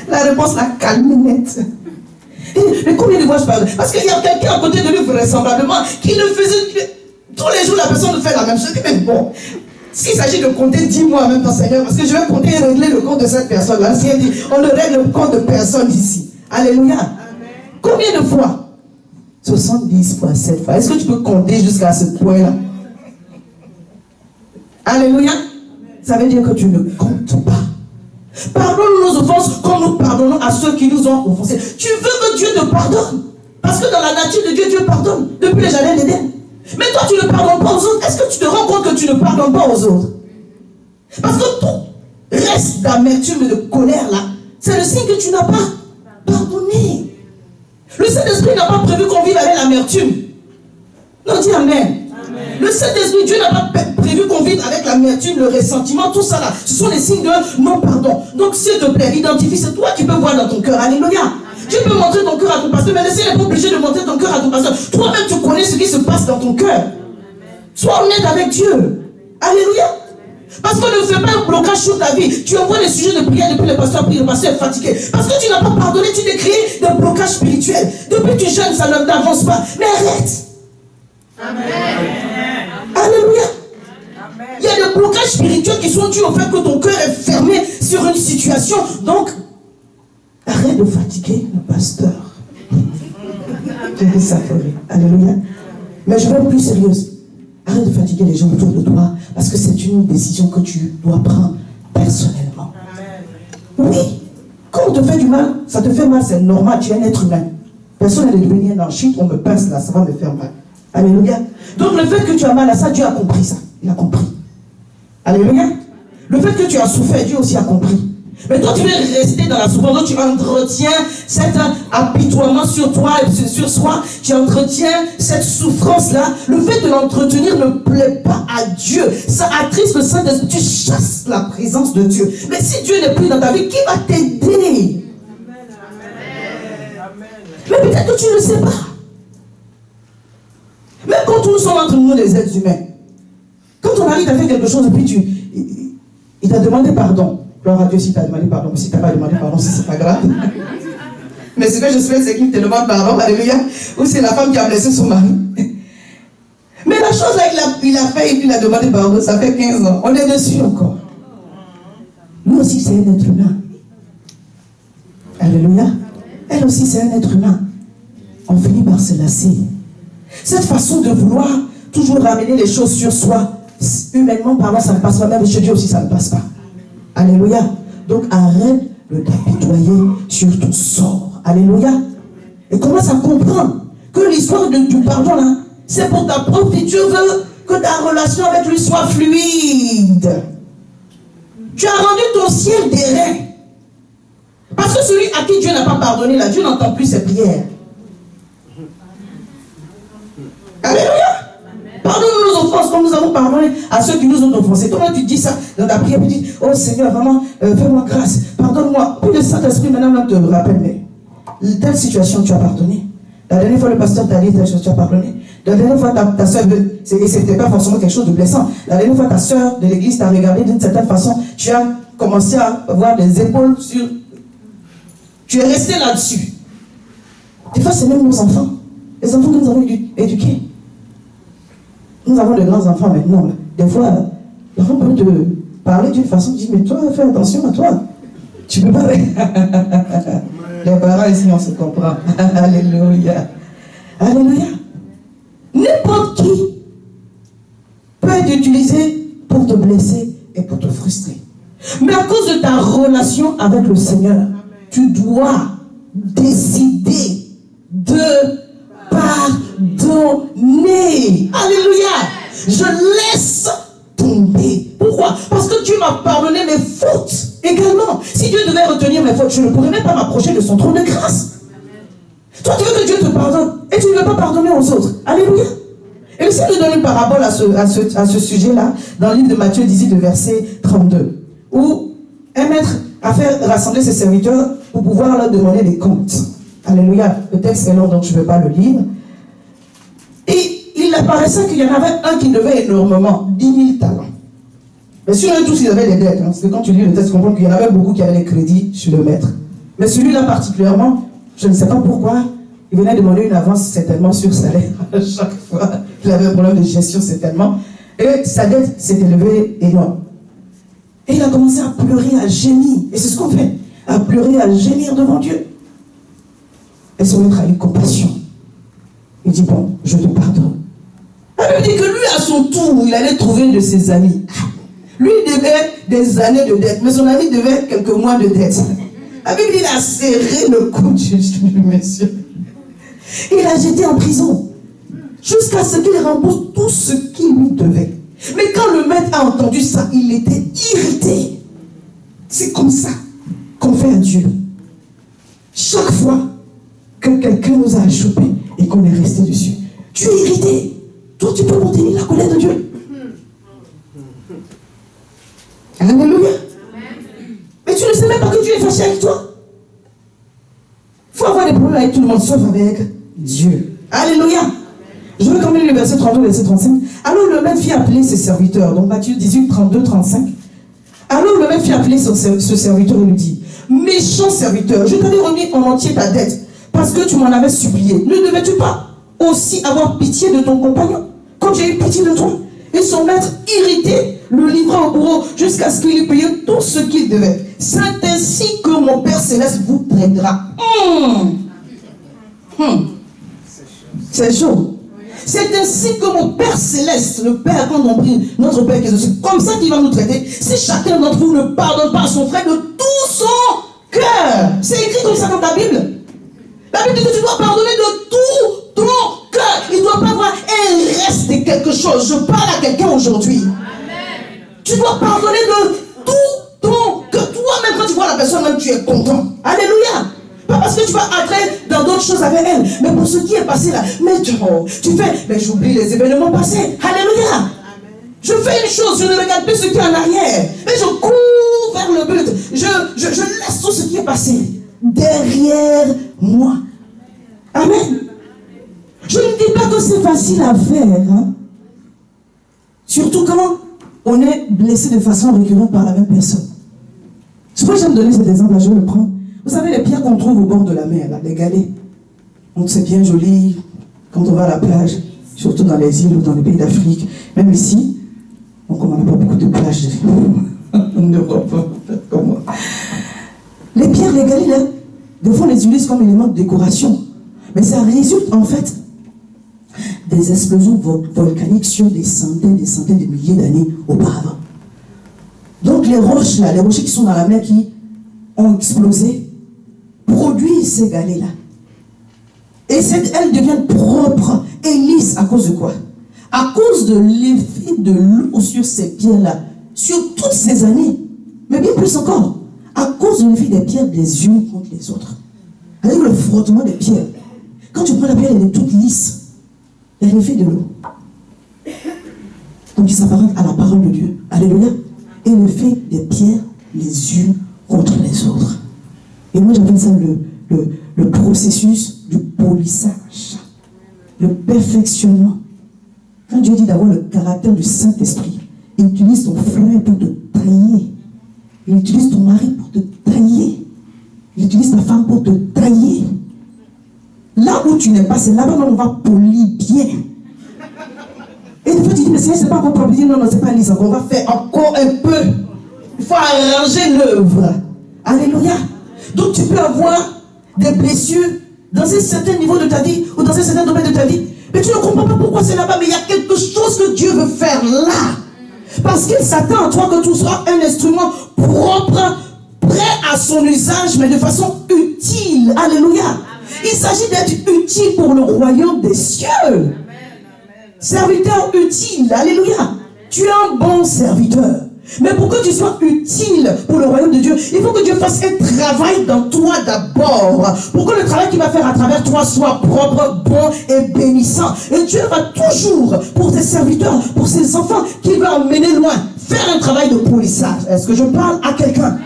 Speaker 1: La réponse l'a calmé net. Mais combien de fois je parle? Parce qu'il y a quelqu'un à côté de lui, vraisemblablement, qui le faisait. Tous les jours, la personne fait la même chose. Mais bon, s'il s'agit de compter, dis-moi en même temps, Seigneur, parce que je vais compter et régler le compte de cette personne-là. Si elle dit, on ne règle le compte de personne ici. Alléluia. Amen. Combien de fois? 70 fois, 7 fois. Est-ce que tu peux compter jusqu'à ce point-là? Alléluia. Ça veut dire que tu ne comptes pas. Pardonne-nous nos offenses comme nous pardonnons à ceux qui nous ont offensés. Tu veux que Dieu te pardonne. Parce que dans la nature de Dieu, Dieu pardonne depuis le jardin d'Éden. Mais toi, tu ne pardonnes pas aux autres. Est-ce que tu te rends compte que tu ne pardonnes pas aux autres? Parce que tout reste d'amertume et de colère là, c'est le signe que tu n'as pas pardonné. Le Saint-Esprit n'a pas prévu qu'on vive avec l'amertume. Non, dis Amen. Amen. Le Saint-Esprit, Dieu n'a pas prévu qu'on vive avec l'amertume, le ressentiment, tout ça là. Ce sont les signes de non-pardon. Donc, s'il te plaît, identifie, c'est toi qui peux voir dans ton cœur. Alléluia. Tu peux montrer ton cœur à ton pasteur, mais le Seigneur n'est pas obligé de montrer ton cœur à ton pasteur. Toi-même, tu connais ce qui se passe dans ton cœur. Sois honnête avec Dieu. Alléluia. Parce qu'on ne fait pas un blocage sur ta vie. Tu envoies des sujets de prière depuis le pasteur prie, le pasteur est fatigué. Parce que tu n'as pas pardonné, tu t'es créé des blocages spirituels. Depuis que tu jeûnes, ça ne t'avance pas. Mais arrête. Amen. Alléluia. Amen. Il y a des blocages spirituels qui sont dus au fait que ton cœur est fermé sur une situation. Donc, arrête de fatiguer le pasteur. J'ai dit ça pour lui. Alléluia. Mais je vais être plus sérieuse. Arrête de fatiguer les gens autour de toi, parce que c'est une décision que tu dois prendre personnellement. Oui, quand on te fait du mal, ça te fait mal, c'est normal, tu es un être humain. Personne n'est devenu un anchite, on me pince là, ça va me faire mal. Alléluia. Donc le fait que tu as mal à ça, Dieu a compris ça. Il a compris. Alléluia. Le fait que tu as souffert, Dieu aussi a compris. Mais toi, tu veux rester dans la souffrance, donc tu entretiens cet apitoiement sur toi et sur soi, tu entretiens cette souffrance-là. Le fait de l'entretenir ne plaît pas à Dieu. Ça attriste le Saint-Esprit. Tu chasses la présence de Dieu. Mais si Dieu n'est plus dans ta vie, qui va t'aider? Mais peut-être que tu ne le sais pas. Même quand nous sommes entre nous, les êtres humains, quand ton mari t'a fait quelque chose et puis il t'a demandé pardon. Gloire à Dieu si tu as demandé pardon, mais si tu n'as pas demandé pardon, c'est pas grave. Mais ce que je souhaite, c'est qu'il te demande pardon, alléluia, ou c'est la femme qui a blessé son mari. Mais la chose là, il a fait et puis il a demandé pardon, ça fait 15 ans. On est dessus encore. Lui aussi, c'est un être humain. Alléluia. Elle aussi, c'est un être humain. On finit par se lasser. Cette façon de vouloir toujours ramener les choses sur soi, humainement parlant, ça ne passe pas. Même chez Dieu aussi, ça ne passe pas. Alléluia. Donc arrête de t'apitoyer sur ton sort. Alléluia. Et commence à comprendre que l'histoire du pardon là, c'est pour ta propre vie. Dieu veut que ta relation avec lui soit fluide. Tu as rendu ton ciel d'airain. Parce Parce que celui à qui Dieu n'a pas pardonné, là, Dieu n'entend plus ses prières. Alléluia. Pardonne-nous nos offenses comme nous avons pardonné à ceux qui nous ont offensés. Toi, tu dis ça dans ta prière, tu dis, oh Seigneur, vraiment, fais-moi grâce, pardonne-moi. Puis le Saint-Esprit maintenant te rappelle, mais telle situation tu as pardonné. La dernière fois, le pasteur t'a dit telle chose, tu as pardonné. La dernière fois, ta soeur, et c'était pas forcément quelque chose de blessant. La dernière fois, ta soeur de l'église t'a regardé d'une certaine façon, tu as commencé à avoir des épaules sur. Tu es resté là-dessus. Des fois, c'est même nos enfants. Les enfants que nous avons éduqués. Nous avons de grands enfants maintenant. Mais des fois, l'enfant peut te parler d'une façon, tu dis, mais toi, fais attention à toi. Tu peux pas. Les parents ici, on se comprend. Alléluia. Alléluia. N'importe qui peut être utilisé pour te blesser et pour te frustrer. Mais à cause de ta relation avec le Seigneur, tu dois décider de pardonner. Alléluia. Je laisse tomber. Pourquoi? Parce que Dieu m'a pardonné mes fautes également. Si Dieu devait retenir mes fautes, je ne pourrais même pas m'approcher de son trône de grâce. Toi, tu veux que Dieu te pardonne et tu ne veux pas pardonner aux autres. Alléluia. Et le Seigneur nous donne une parabole à ce sujet-là, dans le livre de Matthieu 18, verset 32, où un maître a fait rassembler ses serviteurs pour pouvoir leur demander des comptes. Alléluia. Le texte est long, donc je ne vais pas le lire. Et il apparaissait qu'il y en avait un qui devait énormément, 10 000 talents. Mais sur eux tous, ils avaient des dettes. Hein, parce que quand tu lis le texte, tu comprends qu'il y en avait beaucoup qui avaient les crédits chez le maître. Mais celui-là particulièrement, je ne sais pas pourquoi, il venait demander une avance certainement sur salaire à chaque fois. Il avait un problème de gestion certainement. Et sa dette s'est élevée énorme. Et il a commencé à pleurer, à gémir. Et c'est ce qu'on fait. À pleurer, à gémir devant Dieu. Et son maître a eu compassion. Il dit, bon, je te pardonne. Elle lui dit que lui, à son tour, il allait trouver un de ses amis. Lui, il devait des années de dette, mais son ami devait quelques mois de dette. La Bible, il a serré le cou du monsieur. Il l'a jeté en prison. Jusqu'à ce qu'il rembourse tout ce qu'il lui devait. Mais quand le maître a entendu ça, il était irrité. C'est comme ça qu'on fait à Dieu. Chaque fois que quelqu'un nous a achoppé et qu'on est resté dessus, tu es irrité. Toi, tu peux contenir la colère de Dieu. Alléluia. Mais tu ne sais même pas que Dieu est fâché avec toi. Il faut avoir des problèmes avec tout le monde, sauf avec Dieu. Alléluia. Je vais terminer le verset 32, verset 35. Alors le maître fit appeler ses serviteurs. Donc Matthieu 18, 32, 35. Alors le maître fit appeler ce serviteur et lui dit, méchant serviteur, je t'avais remis en entier ta dette parce que tu m'en avais supplié. Ne devais-tu pas aussi avoir pitié de ton compagnon comme j'ai eu pitié de toi? Et son maître, irrité, le livra au bourreau jusqu'à ce qu'il ait payé tout ce qu'il devait. C'est ainsi que mon Père Céleste vous traitera. C'est chaud. C'est ainsi que mon Père Céleste, le Père, quand on prie, notre Père qui est aussi, comme ça qu'il va nous traiter, si chacun d'entre vous ne pardonne pas à son frère de tout son cœur. C'est écrit comme ça dans ta Bible. La Bible dit que tu dois pardonner de tout ton cœur. Il ne doit pas avoir un reste de quelque chose. Je parle à quelqu'un aujourd'hui. Tu dois pardonner de tout ton cœur. Toi-même, quand tu vois la personne, même tu es content. Alléluia. Pas parce que tu vas entrer dans d'autres choses avec elle, mais pour ce qui est passé là. Mais tu fais, mais j'oublie les événements passés. Alléluia. Amen. Je fais une chose, je ne regarde plus ce qui est en arrière, mais je cours vers le but. Je laisse tout ce qui est passé derrière moi. Amen. Je ne dis pas que c'est facile à faire. Hein? Surtout quand on est blessé de façon récurrente par la même personne. Souvent, j'aime donner cet exemple-là, je le prends. Vous savez, les pierres qu'on trouve au bord de la mer, là, les galets. Donc c'est bien joli quand on va à la plage, surtout dans les îles ou dans les pays d'Afrique. Même ici, donc on n'a pas beaucoup de plages en Europe, comme moi. Les pierres, les galets, là, des fois on les utilise comme élément de décoration. Mais ça résulte en fait des explosions volcaniques sur des centaines de milliers d'années auparavant. Donc les roches là, les rochers qui sont dans la mer qui ont explosé, produisent ces galets-là. Et elles deviennent propres et lisses à cause de quoi? À cause de l'effet de l'eau sur ces pierres-là, sur toutes ces années, mais bien plus encore, à à cause de l'effet des pierres les unes contre les autres. Avec le frottement des pierres. Quand tu prends la pierre, elle est toute lisse. Il y a l'effet de l'eau. Donc il s'apparente à la parole de Dieu. Alléluia. Et l'effet des pierres les unes contre les autres. Et moi j'appelle ça le processus du polissage. Le perfectionnement. Quand Dieu dit d'avoir le caractère du Saint-Esprit, il utilise ton frère pour te tailler. Il utilise ton mari pour te tailler. Il utilise ta femme pour te tailler. Là où tu n'es pas, c'est là-bas où on va polir bien. Et des fois tu dis, mais c'est pas encore propre. Non, c'est pas lisse. On va faire encore un peu. Il faut arranger l'œuvre. Alléluia. Donc tu peux avoir des blessures dans un certain niveau de ta vie ou dans un certain domaine de ta vie. Mais tu ne comprends pas pourquoi c'est là-bas. Mais il y a quelque chose que Dieu veut faire là. Parce qu'il s'attend à toi que tu seras un instrument propre, prêt à son usage, mais de façon utile. Alléluia. Il s'agit d'être utile pour le royaume des cieux. Amen. Serviteur utile. Alléluia. Tu es un bon serviteur. Mais pour que tu sois utile pour le royaume de Dieu, il faut que Dieu fasse un travail dans toi d'abord. Pour que le travail qu'il va faire à travers toi soit propre, bon et bénissant. Et Dieu va toujours, pour ses serviteurs, pour ses enfants, qu'il va emmener loin, faire un travail de polissage. Est-ce que je parle à quelqu'un?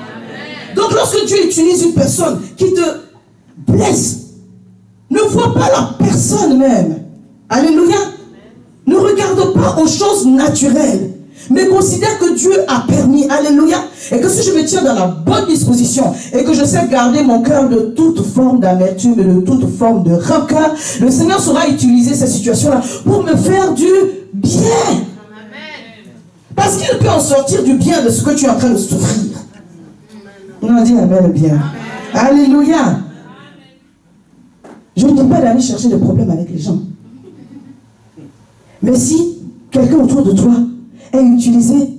Speaker 1: Donc lorsque Dieu utilise une personne qui te blesse, ne vois pas la personne même. Alléluia. Ne regarde pas aux choses naturelles. Mais considère que Dieu a permis, alléluia, et que si je me tiens dans la bonne disposition, et que je sais garder mon cœur de toute forme d'amertume et de toute forme de rancœur, le Seigneur saura utiliser cette situation-là pour me faire du bien. Parce qu'il peut en sortir du bien de ce que tu es en train de souffrir. On a dit amen, bien. Alléluia. Je ne dis pas d'aller chercher des problèmes avec les gens. Mais si quelqu'un autour de toi est utilisé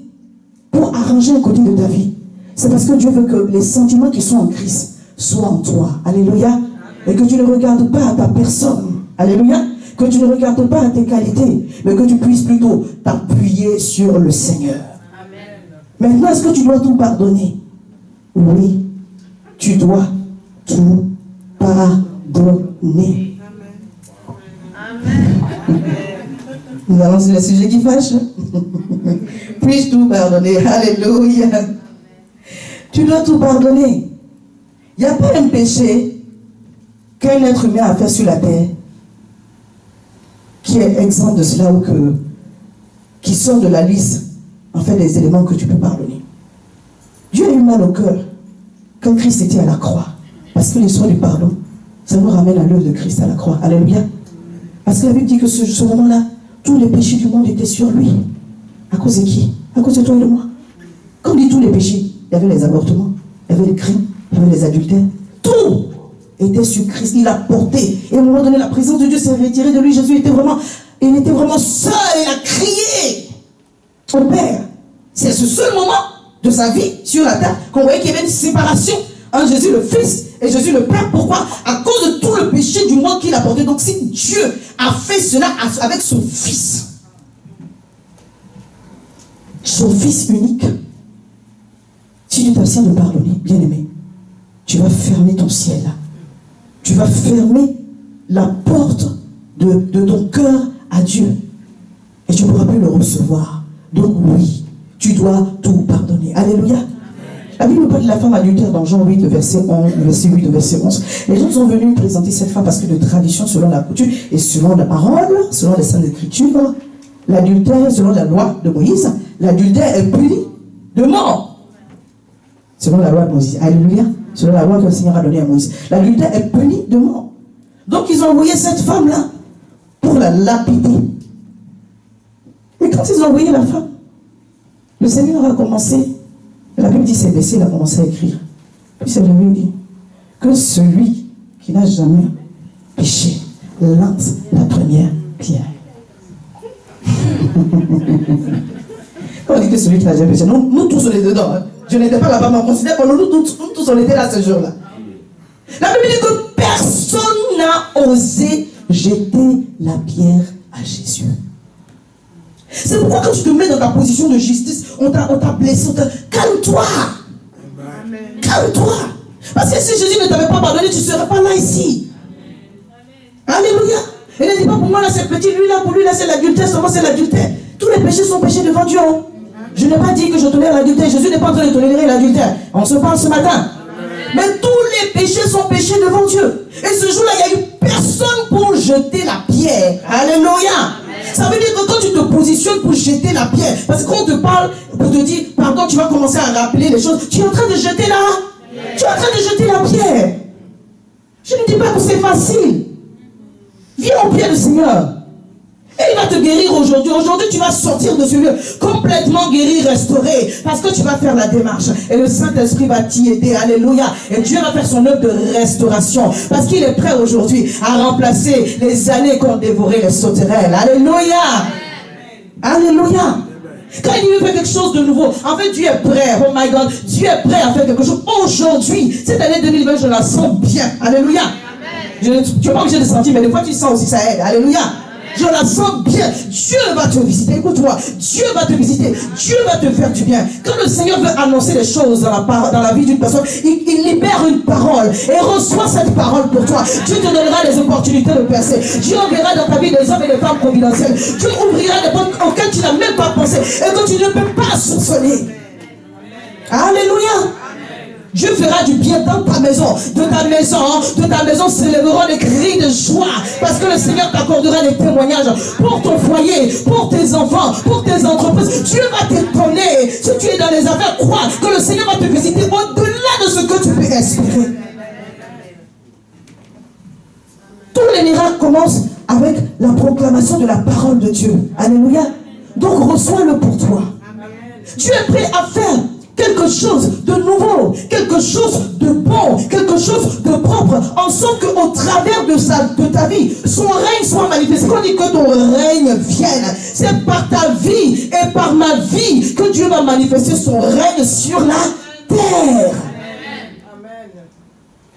Speaker 1: pour arranger un côté de ta vie, c'est parce que Dieu veut que les sentiments qui sont en Christ soient en toi. Alléluia. Et que tu ne regardes pas à ta personne. Alléluia. Que tu ne regardes pas à tes qualités, mais que tu puisses plutôt t'appuyer sur le Seigneur. Amen. Maintenant, est-ce que tu dois tout pardonner? Oui, tu dois tout pardonner. Amen. Nous allons sur le sujet qui fâche. Puis-je tout pardonner? Alléluia. Tu dois tout pardonner. Il n'y a pas un péché qu'un être humain a fait sur la terre qui est exempt de cela ou qui sort de la liste, en fait, des éléments que tu peux pardonner. Dieu a eu mal au cœur quand Christ était à la croix. Parce que l'histoire du pardon, ça nous ramène à l'œuvre de Christ à la croix. Alléluia. Parce que la Bible dit que ce moment-là, tous les péchés du monde étaient sur lui. À cause de qui? À cause de toi et de moi. Quand on dit tous les péchés, il y avait les avortements, il y avait les crimes, il y avait les adultères. Tout était sur Christ. Il a porté. Et à un moment donné, la présence de Dieu s'est retirée de lui. Jésus était vraiment seul. Il a crié au Père. C'est ce seul moment de sa vie sur la terre qu'on voyait qu'il y avait une séparation entre Jésus le Fils et Jésus le Père. Pourquoi? À cause de tout le péché du monde qu'il a porté. Donc si Dieu a fait cela avec son Fils unique, si tu t'abstiens de pardonner, bien aimé, tu vas fermer ton ciel là. Tu vas fermer la porte de ton cœur à Dieu. Et tu ne pourras plus le recevoir. Donc oui, tu dois tout pardonner. Alléluia. La Bible parle de la femme adultère dans Jean 8, verset 11, verset 8, verset 11. Les gens sont venus présenter cette femme parce que de tradition, selon la coutume et selon la parole, selon les saintes écritures, l'adultère, selon la loi de Moïse, l'adultère est puni de mort. Selon la loi de Moïse. Alléluia. Selon la loi que le Seigneur a donnée à Moïse. L'adultère est puni de mort. Donc ils ont envoyé cette femme-là pour la lapider. Et quand ils ont envoyé la femme, le Seigneur a commencé, la Bible dit c'est baissé, il a commencé à écrire. Puis c'est la Bible dit que celui qui n'a jamais péché lance la première pierre. Quand on dit que celui qui n'a jamais péché, nous tous on est dedans. Hein. Je n'étais pas là-bas, mais on considère que nous tous on était là ce jour-là. La Bible dit que personne n'a osé jeter la pierre à Jésus. C'est pourquoi quand tu te mets dans ta position de justice, on t'a blessé, calme-toi. Calme-toi. Parce que si Jésus ne t'avait pas pardonné, tu ne serais pas là ici. Alléluia. Il ne dit pas pour moi là c'est petit, lui là pour lui là c'est l'adultère, seulement c'est l'adultère. Tous les péchés sont péchés devant Dieu. Je n'ai pas dit que je tolère l'adultère. Jésus n'est pas en train de tolérer l'adultère. On se parle ce matin. Mais tous les péchés sont péchés devant Dieu. Et ce jour-là, il n'y a eu personne pour jeter la pierre. Alléluia. Ça veut dire que quand tu te positionnes pour jeter la pierre, parce que quand on te parle pour te dire, pardon, tu vas commencer à rappeler les choses, tu es en train de jeter là. Tu es en train de jeter la pierre. Je ne dis pas que c'est facile. Viens au pied du Seigneur. Et il va te guérir aujourd'hui. Aujourd'hui, tu vas sortir de ce lieu complètement guéri, restauré. Parce que tu vas faire la démarche. Et le Saint-Esprit va t'y aider. Alléluia. Et Dieu va faire son œuvre de restauration. Parce qu'il est prêt aujourd'hui à remplacer les années qu'ont dévoré les sauterelles. Alléluia. Alléluia. Quand il veut faire quelque chose de nouveau, en fait, Dieu est prêt. Oh my God. Dieu est prêt à faire quelque chose. Aujourd'hui, cette année 2020, je la sens bien. Alléluia. Tu n'es pas obligé de sentir, mais des fois, tu sens aussi, ça aide. Alléluia. Je la sens bien. Dieu va te visiter. Écoute-moi. Dieu va te visiter. Dieu va te faire du bien. Quand le Seigneur veut annoncer des choses dans la vie d'une personne, il libère une parole et reçoit cette parole pour toi. Dieu te donnera les opportunités de percer. Dieu enverra dans ta vie des hommes et des femmes providentielles. Dieu ouvrira des portes auxquelles tu n'as même pas pensé et que tu ne peux pas soupçonner. Alléluia. Dieu fera du bien dans ta maison. De ta maison s'élèveront des cris de joie. Parce que le Seigneur t'accordera des témoignages pour ton foyer, pour tes enfants, pour tes entreprises. Dieu va t'étonner. Si tu es dans les affaires, crois que le Seigneur va te visiter au-delà de ce que tu peux espérer. Tous les miracles commencent avec la proclamation de la parole de Dieu. Alléluia. Donc reçois-le pour toi. Dieu est prêt à faire quelque chose de nouveau, quelque chose de bon, quelque chose de propre, en sorte qu'au travers de ta vie, son règne soit manifesté. Quand on dit que ton règne vienne, c'est par ta vie et par ma vie que Dieu va manifester son règne sur la terre. Amen.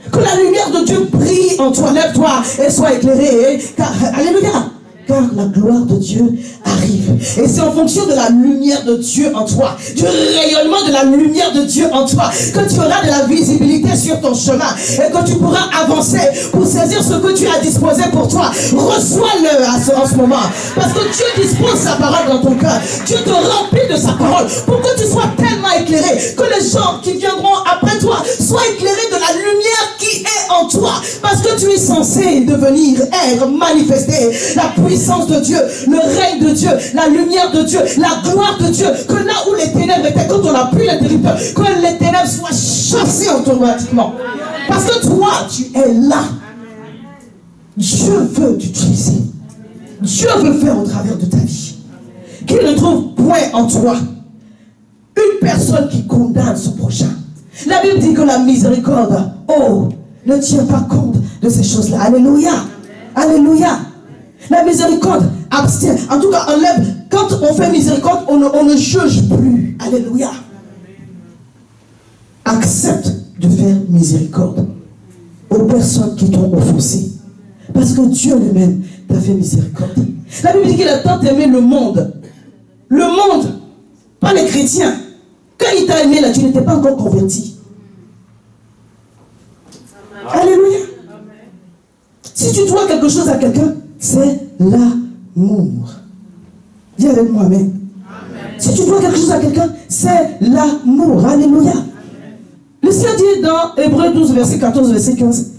Speaker 1: Que la lumière de Dieu brille en toi, lève-toi et sois éclairé. Car, alléluia. Car la gloire de Dieu arrive. Et c'est en fonction de la lumière de Dieu en toi, du rayonnement de la lumière de Dieu en toi, que tu auras de la visibilité sur ton chemin et que tu pourras avancer pour saisir ce que Dieu a disposé pour toi. Reçois-le en ce moment. Parce que Dieu dispose sa parole dans ton cœur. Dieu te remplit de sa parole pour que tu sois tellement éclairé que les gens qui viendront après toi soient éclairés de la lumière qui est en toi. Parce que tu es censé devenir, être, manifester la puissance de Dieu, le règne de Dieu, la lumière de Dieu, la gloire de Dieu. Que là où les ténèbres étaient, quand on a pris l'interrupteur, que les ténèbres soient chassées automatiquement. Parce que toi, tu es là. Dieu veut t'utiliser. Dieu veut faire au travers de ta vie. Qu'il ne trouve point en toi une personne qui condamne son prochain. La Bible dit que la miséricorde, ne tient pas compte de ces choses-là. Alléluia. Alléluia. La miséricorde abstient. En tout cas, enlève. Quand on fait miséricorde, on ne juge plus. Alléluia. Accepte de faire miséricorde aux personnes qui t'ont offensé. Parce que Dieu lui-même t'a fait miséricorde. La Bible dit qu'il a tant aimé le monde. Le monde, pas les chrétiens. Quand il t'a aimé, là, tu n'étais pas encore converti. Alléluia. Si tu dois quelque chose à quelqu'un, c'est l'amour. Dis avec moi, amen. Si tu dois quelque chose à quelqu'un, c'est l'amour. Alléluia. Le Seigneur dit dans Hébreux 12, verset 14, verset 15,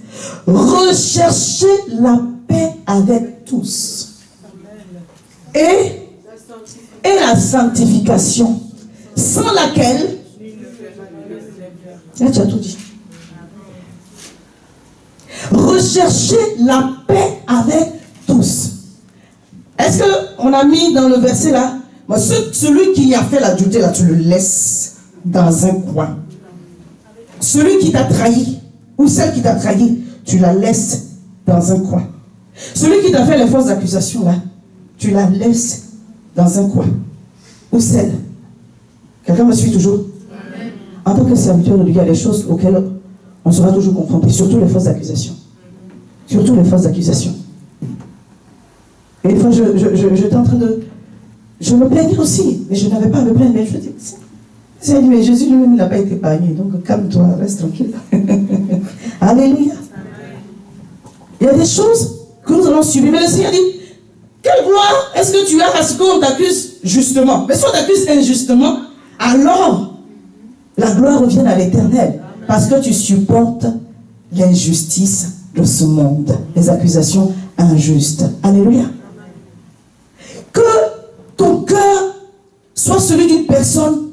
Speaker 1: recherchez la paix avec tous. Et la sanctification, sans laquelle, là tu as tout dit. Recherchez la paix avec tous. Est-ce qu'on a mis dans le verset là, celui qui a fait l'adultère là, tu le laisses dans un coin. Celui qui t'a trahi, ou celle qui t'a trahi, tu la laisses dans un coin. Celui qui t'a fait les fausses accusations là, tu la laisses dans un coin. Ou celle. Quelqu'un me suit toujours? En tant que serviteur de Dieu, il y a des choses auxquelles on sera toujours confronté, surtout les fausses accusations. Surtout les fausses accusations. Et une fois, j'étais en train de... Je me plaignais aussi, mais je n'avais pas à me plaindre. Mais je dis, C'est dit, mais Jésus lui-même n'a pas été épargné, donc calme-toi, reste tranquille. Alléluia. Il y a des choses que nous allons subir. Mais le Seigneur dit, quelle gloire est-ce que tu as à ce qu'on t'accuse justement? Mais si on t'accuse injustement, alors la gloire revient à l'Éternel. Parce que tu supportes l'injustice de ce monde. Les accusations injustes. Alléluia. Que ton cœur soit celui d'une personne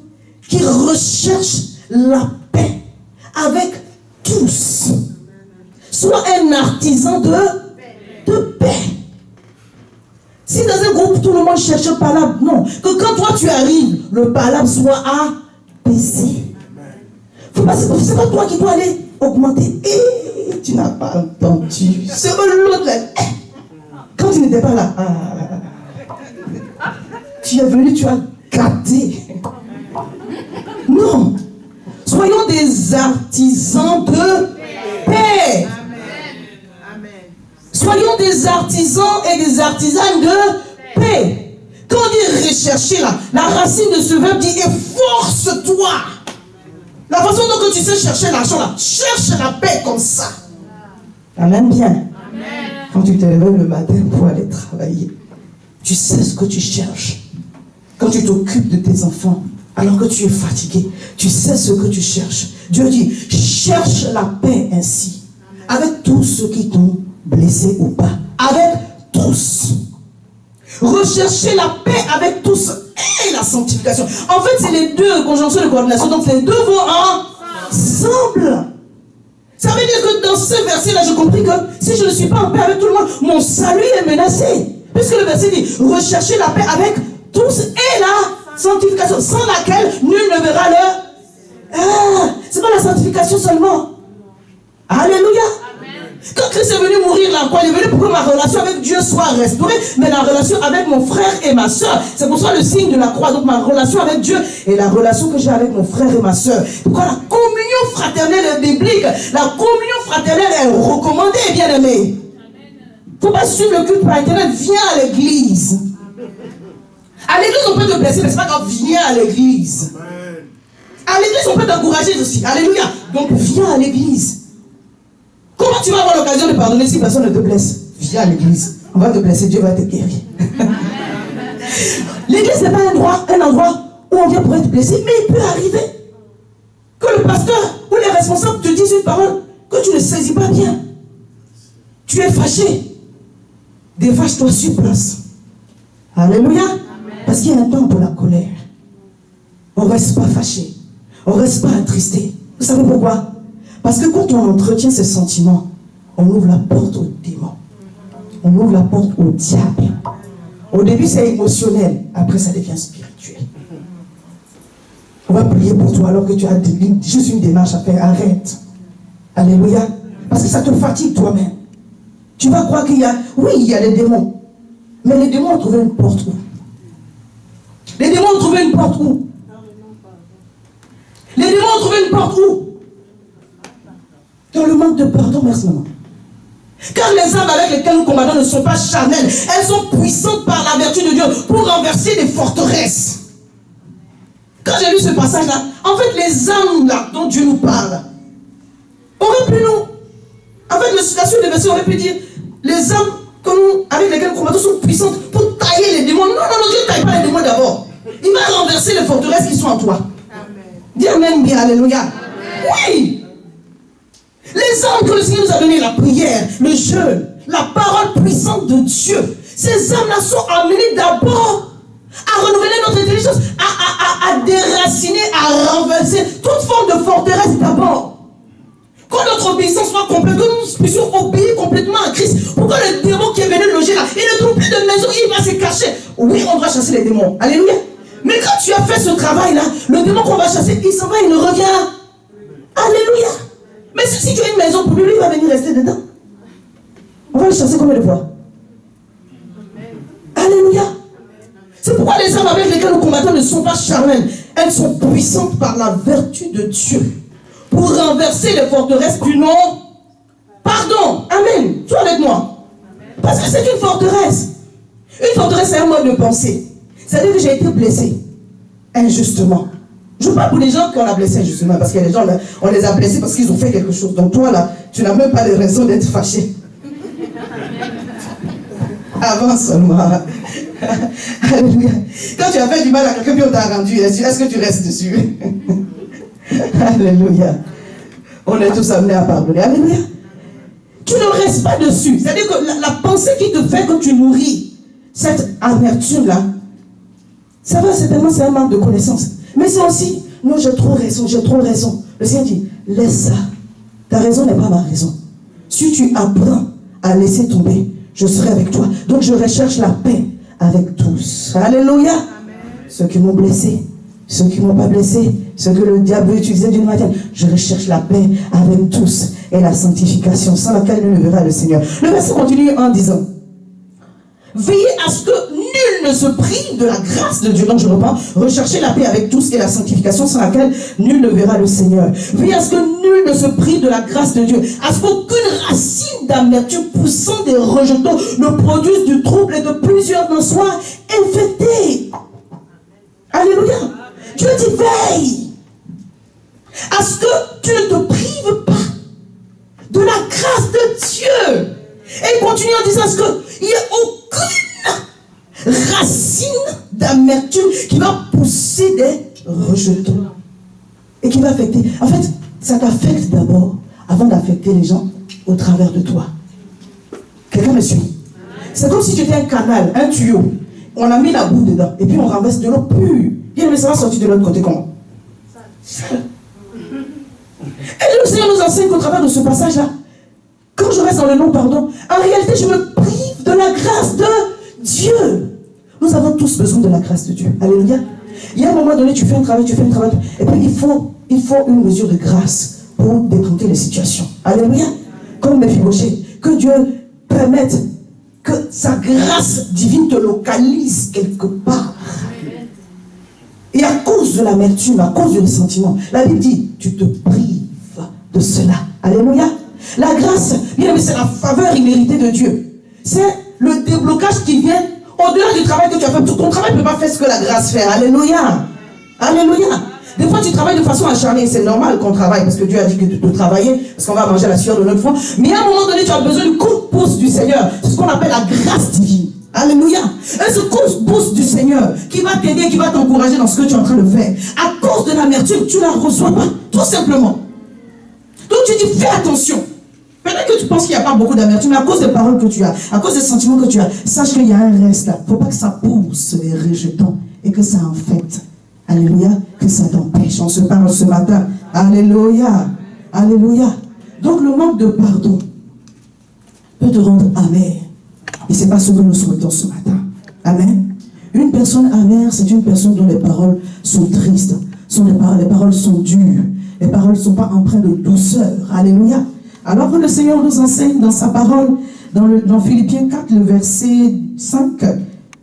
Speaker 1: qui recherche la paix avec tous. Sois un artisan de paix. Si dans un groupe tout le monde cherche palabre, non. Que quand toi tu arrives, le palabre soit apaisé. C'est pas toi qui dois aller augmenter. Et tu n'as pas entendu. C'est l'autre là. Quand tu n'étais pas là, tu es venu, tu as gâté. Non. Soyons des artisans de paix. Soyons des artisans et des artisanes de paix. Quand on dit rechercher là, la racine de ce verbe dit efforce-toi. La façon dont tu sais chercher l'argent là, cherche la paix comme ça. Amen bien. Amen. Quand tu te réveilles le matin pour aller travailler, tu sais ce que tu cherches. Quand tu t'occupes de tes enfants, alors que tu es fatigué, tu sais ce que tu cherches. Dieu dit, cherche la paix ainsi, avec tous ceux qui t'ont blessé ou pas. Avec tous. Rechercher la paix avec tous et la sanctification. En fait, c'est les deux conjonctions de coordination. Donc, les deux vont ensemble. Ça veut dire que dans ce verset-là, j'ai compris que si je ne suis pas en paix avec tout le monde, mon salut est menacé. Puisque le verset dit, rechercher la paix avec tous et la sanctification, sans laquelle nul ne verra le... c'est pas la sanctification seulement. Alléluia. Quand Christ est venu mourir là, il est venu pour que ma relation avec Dieu soit restaurée, mais la relation avec mon frère et ma soeur. C'est pour ça le signe de la croix. Donc ma relation avec Dieu et la relation que j'ai avec mon frère et ma soeur. Pourquoi la communion fraternelle est biblique? La communion fraternelle est recommandée, bien aimé. Il ne faut pas suivre le culte par internet. Viens à l'église. À l'église, on peut te blesser, mais ce n'est pas grave. Viens à l'église. À l'église, on peut t'encourager aussi. Alléluia. Donc viens à l'église. Comment tu vas avoir l'occasion de pardonner si personne ne te blesse? Viens à l'église. On va te blesser, Dieu va te guérir. L'église n'est pas un endroit où on vient pour être blessé, mais il peut arriver que le pasteur ou les responsables te disent une parole que tu ne saisis pas bien. Tu es fâché. Défâche-toi sur place. Alléluia. Parce qu'il y a un temps pour la colère. On ne reste pas fâché. On ne reste pas attristé. Vous savez pourquoi? Parce que quand on entretient ces sentiments, on ouvre la porte aux démons. On ouvre la porte au diable. Au début, c'est émotionnel. Après, ça devient spirituel. On va prier pour toi alors que tu as juste une démarche à faire. Arrête. Alléluia. Parce que ça te fatigue toi-même. Tu vas croire qu'il y a... Oui, il y a les démons. Mais les démons ont trouvé une porte où? Les démons ont trouvé une porte où? Les démons ont trouvé une porte où? Dans le manque de pardon, merci maman. Car les armes avec lesquelles nous combattons ne sont pas charnelles. Elles sont puissantes par la vertu de Dieu pour renverser des forteresses. Quand j'ai lu ce passage-là, en fait, les armes là dont Dieu nous parle, aurait pu nous... En fait, la suite des versets aurait pu dire, les armes avec lesquelles nous combattons sont puissantes pour tailler les démons. Non, Dieu ne taille pas les démons d'abord. Il va renverser les forteresses qui sont en toi. Amen. Dis amen bien, alléluia. Amen. Oui. Les armes que le Seigneur nous a données, la prière, le jeûne, la parole puissante de Dieu, ces armes-là sont amenées d'abord à renouveler notre intelligence, à déraciner, à renverser toute forme de forteresse d'abord. Quand notre obéissance soit complète, que nous puissions obéir complètement à Christ, pour que le démon qui est venu loger là, il ne trouve plus de maison, il va se cacher. Oui, on va chasser les démons. Alléluia. Mais quand tu as fait ce travail-là, le démon qu'on va chasser, il s'en va, il ne revient. Alléluia. Mais si tu as une maison pour lui, il va venir rester dedans. On va le chasser combien de fois? Alléluia. C'est pourquoi les armes avec lesquelles nous combattons ne sont pas charnelles. Elles sont puissantes par la vertu de Dieu pour renverser les forteresses du nom. Pardon. Amen. Sois avec moi. Parce que c'est une forteresse. Une forteresse, c'est un mode de pensée. C'est-à-dire que j'ai été blessé injustement. Je parle pour les gens qu'on a blessés justement, parce que les gens, là, on les a blessés parce qu'ils ont fait quelque chose. Donc toi là, tu n'as même pas de raison d'être fâché. Avance seulement. Alléluia. Quand tu as fait du mal à quelqu'un, puis on t'a rendu, est-ce que tu restes dessus? Alléluia. On est tous amenés à pardonner. Alléluia. Tu ne restes pas dessus. C'est-à-dire que la pensée qui te fait que tu nourris cette amertume-là, ça va certainement, c'est un manque de connaissance. Mais c'est aussi, non, j'ai trop raison, j'ai trop raison. Le Seigneur dit, laisse ça. Ta raison n'est pas ma raison. Si tu apprends à laisser tomber, je serai avec toi. Donc je recherche la paix avec tous. Alléluia. Amen. Ceux qui m'ont blessé, ceux qui ne m'ont pas blessé, ceux que le diable veut utiliser d'une manière, je recherche la paix avec tous et la sanctification sans laquelle nul ne verra le Seigneur. Le verset continue en disant, veillez à ce que nul ne se prive de la grâce de Dieu. Donc je reprends, recherchez la paix avec tous et la sanctification sans laquelle nul ne verra le Seigneur. Veillez à ce que nul ne se prive de la grâce de Dieu, à ce qu'aucune racine d'amertume poussant des rejetons ne produise du trouble et de plusieurs n'en soient infectés. Alléluia. Dieu dit veille à ce que tu ne te prives pas de la grâce de Dieu. Et il continue en disant qu'il n'y a aucune racine d'amertume qui va pousser des rejetons et qui va affecter. En fait, ça t'affecte d'abord avant d'affecter les gens au travers de toi. Quelqu'un me suit? C'est comme si tu étais un canal, un tuyau. On a mis la boue dedans et puis on renverse de l'eau pure. Bien, mais ça va sortir de l'autre côté comment? Et le Seigneur nous enseigne qu'au travers de ce passage-là, quand je reste dans le non-pardon, en réalité, je me prive de la grâce de Dieu. Nous avons tous besoin de la grâce de Dieu. Alléluia. Il y a un moment donné, tu fais un travail, et puis il faut une mesure de grâce pour décompter les situations. Alléluia. Comme Mephibosheth, que Dieu permette que sa grâce divine te localise quelque part. Et à cause de l'amertume, à cause du ressentiment, la Bible dit, tu te prives de cela. Alléluia. La grâce, bien mais c'est la faveur imméritée de Dieu. C'est le déblocage qui vient au-delà du travail que tu as fait. Ton travail ne peut pas faire ce que la grâce fait. Alléluia. Alléluia. Des fois, tu travailles de façon acharnée. C'est normal qu'on travaille parce que Dieu a dit que tu dois travailler, parce qu'on va manger la sueur de notre front. Mais à un moment donné, tu as besoin du coup de pouce du Seigneur. C'est ce qu'on appelle la grâce divine. Alléluia. Et ce coup de pouce du Seigneur qui va t'aider, qui va t'encourager dans ce que tu es en train de faire. À cause de l'amertume, tu ne la reçois pas. Tout simplement. Donc tu dis, fais attention. Peut-être que tu penses qu'il n'y a pas beaucoup d'amertume, mais à cause des paroles que tu as, à cause des sentiments que tu as, sache qu'il y a un reste là. Il ne faut pas que ça pousse les rejetons et que ça infecte. Alléluia. Que ça t'empêche. On se parle ce matin. Alléluia. Alléluia. Donc le manque de pardon peut te rendre amer. Et ce n'est pas ce que nous souhaitons ce matin. Amen. Une personne amère, c'est une personne dont les paroles sont tristes. Les paroles sont dures. Les paroles ne sont pas empreintes de douceur. Alléluia. Alors que le Seigneur nous enseigne dans sa parole, dans Philippiens 4, le verset 5,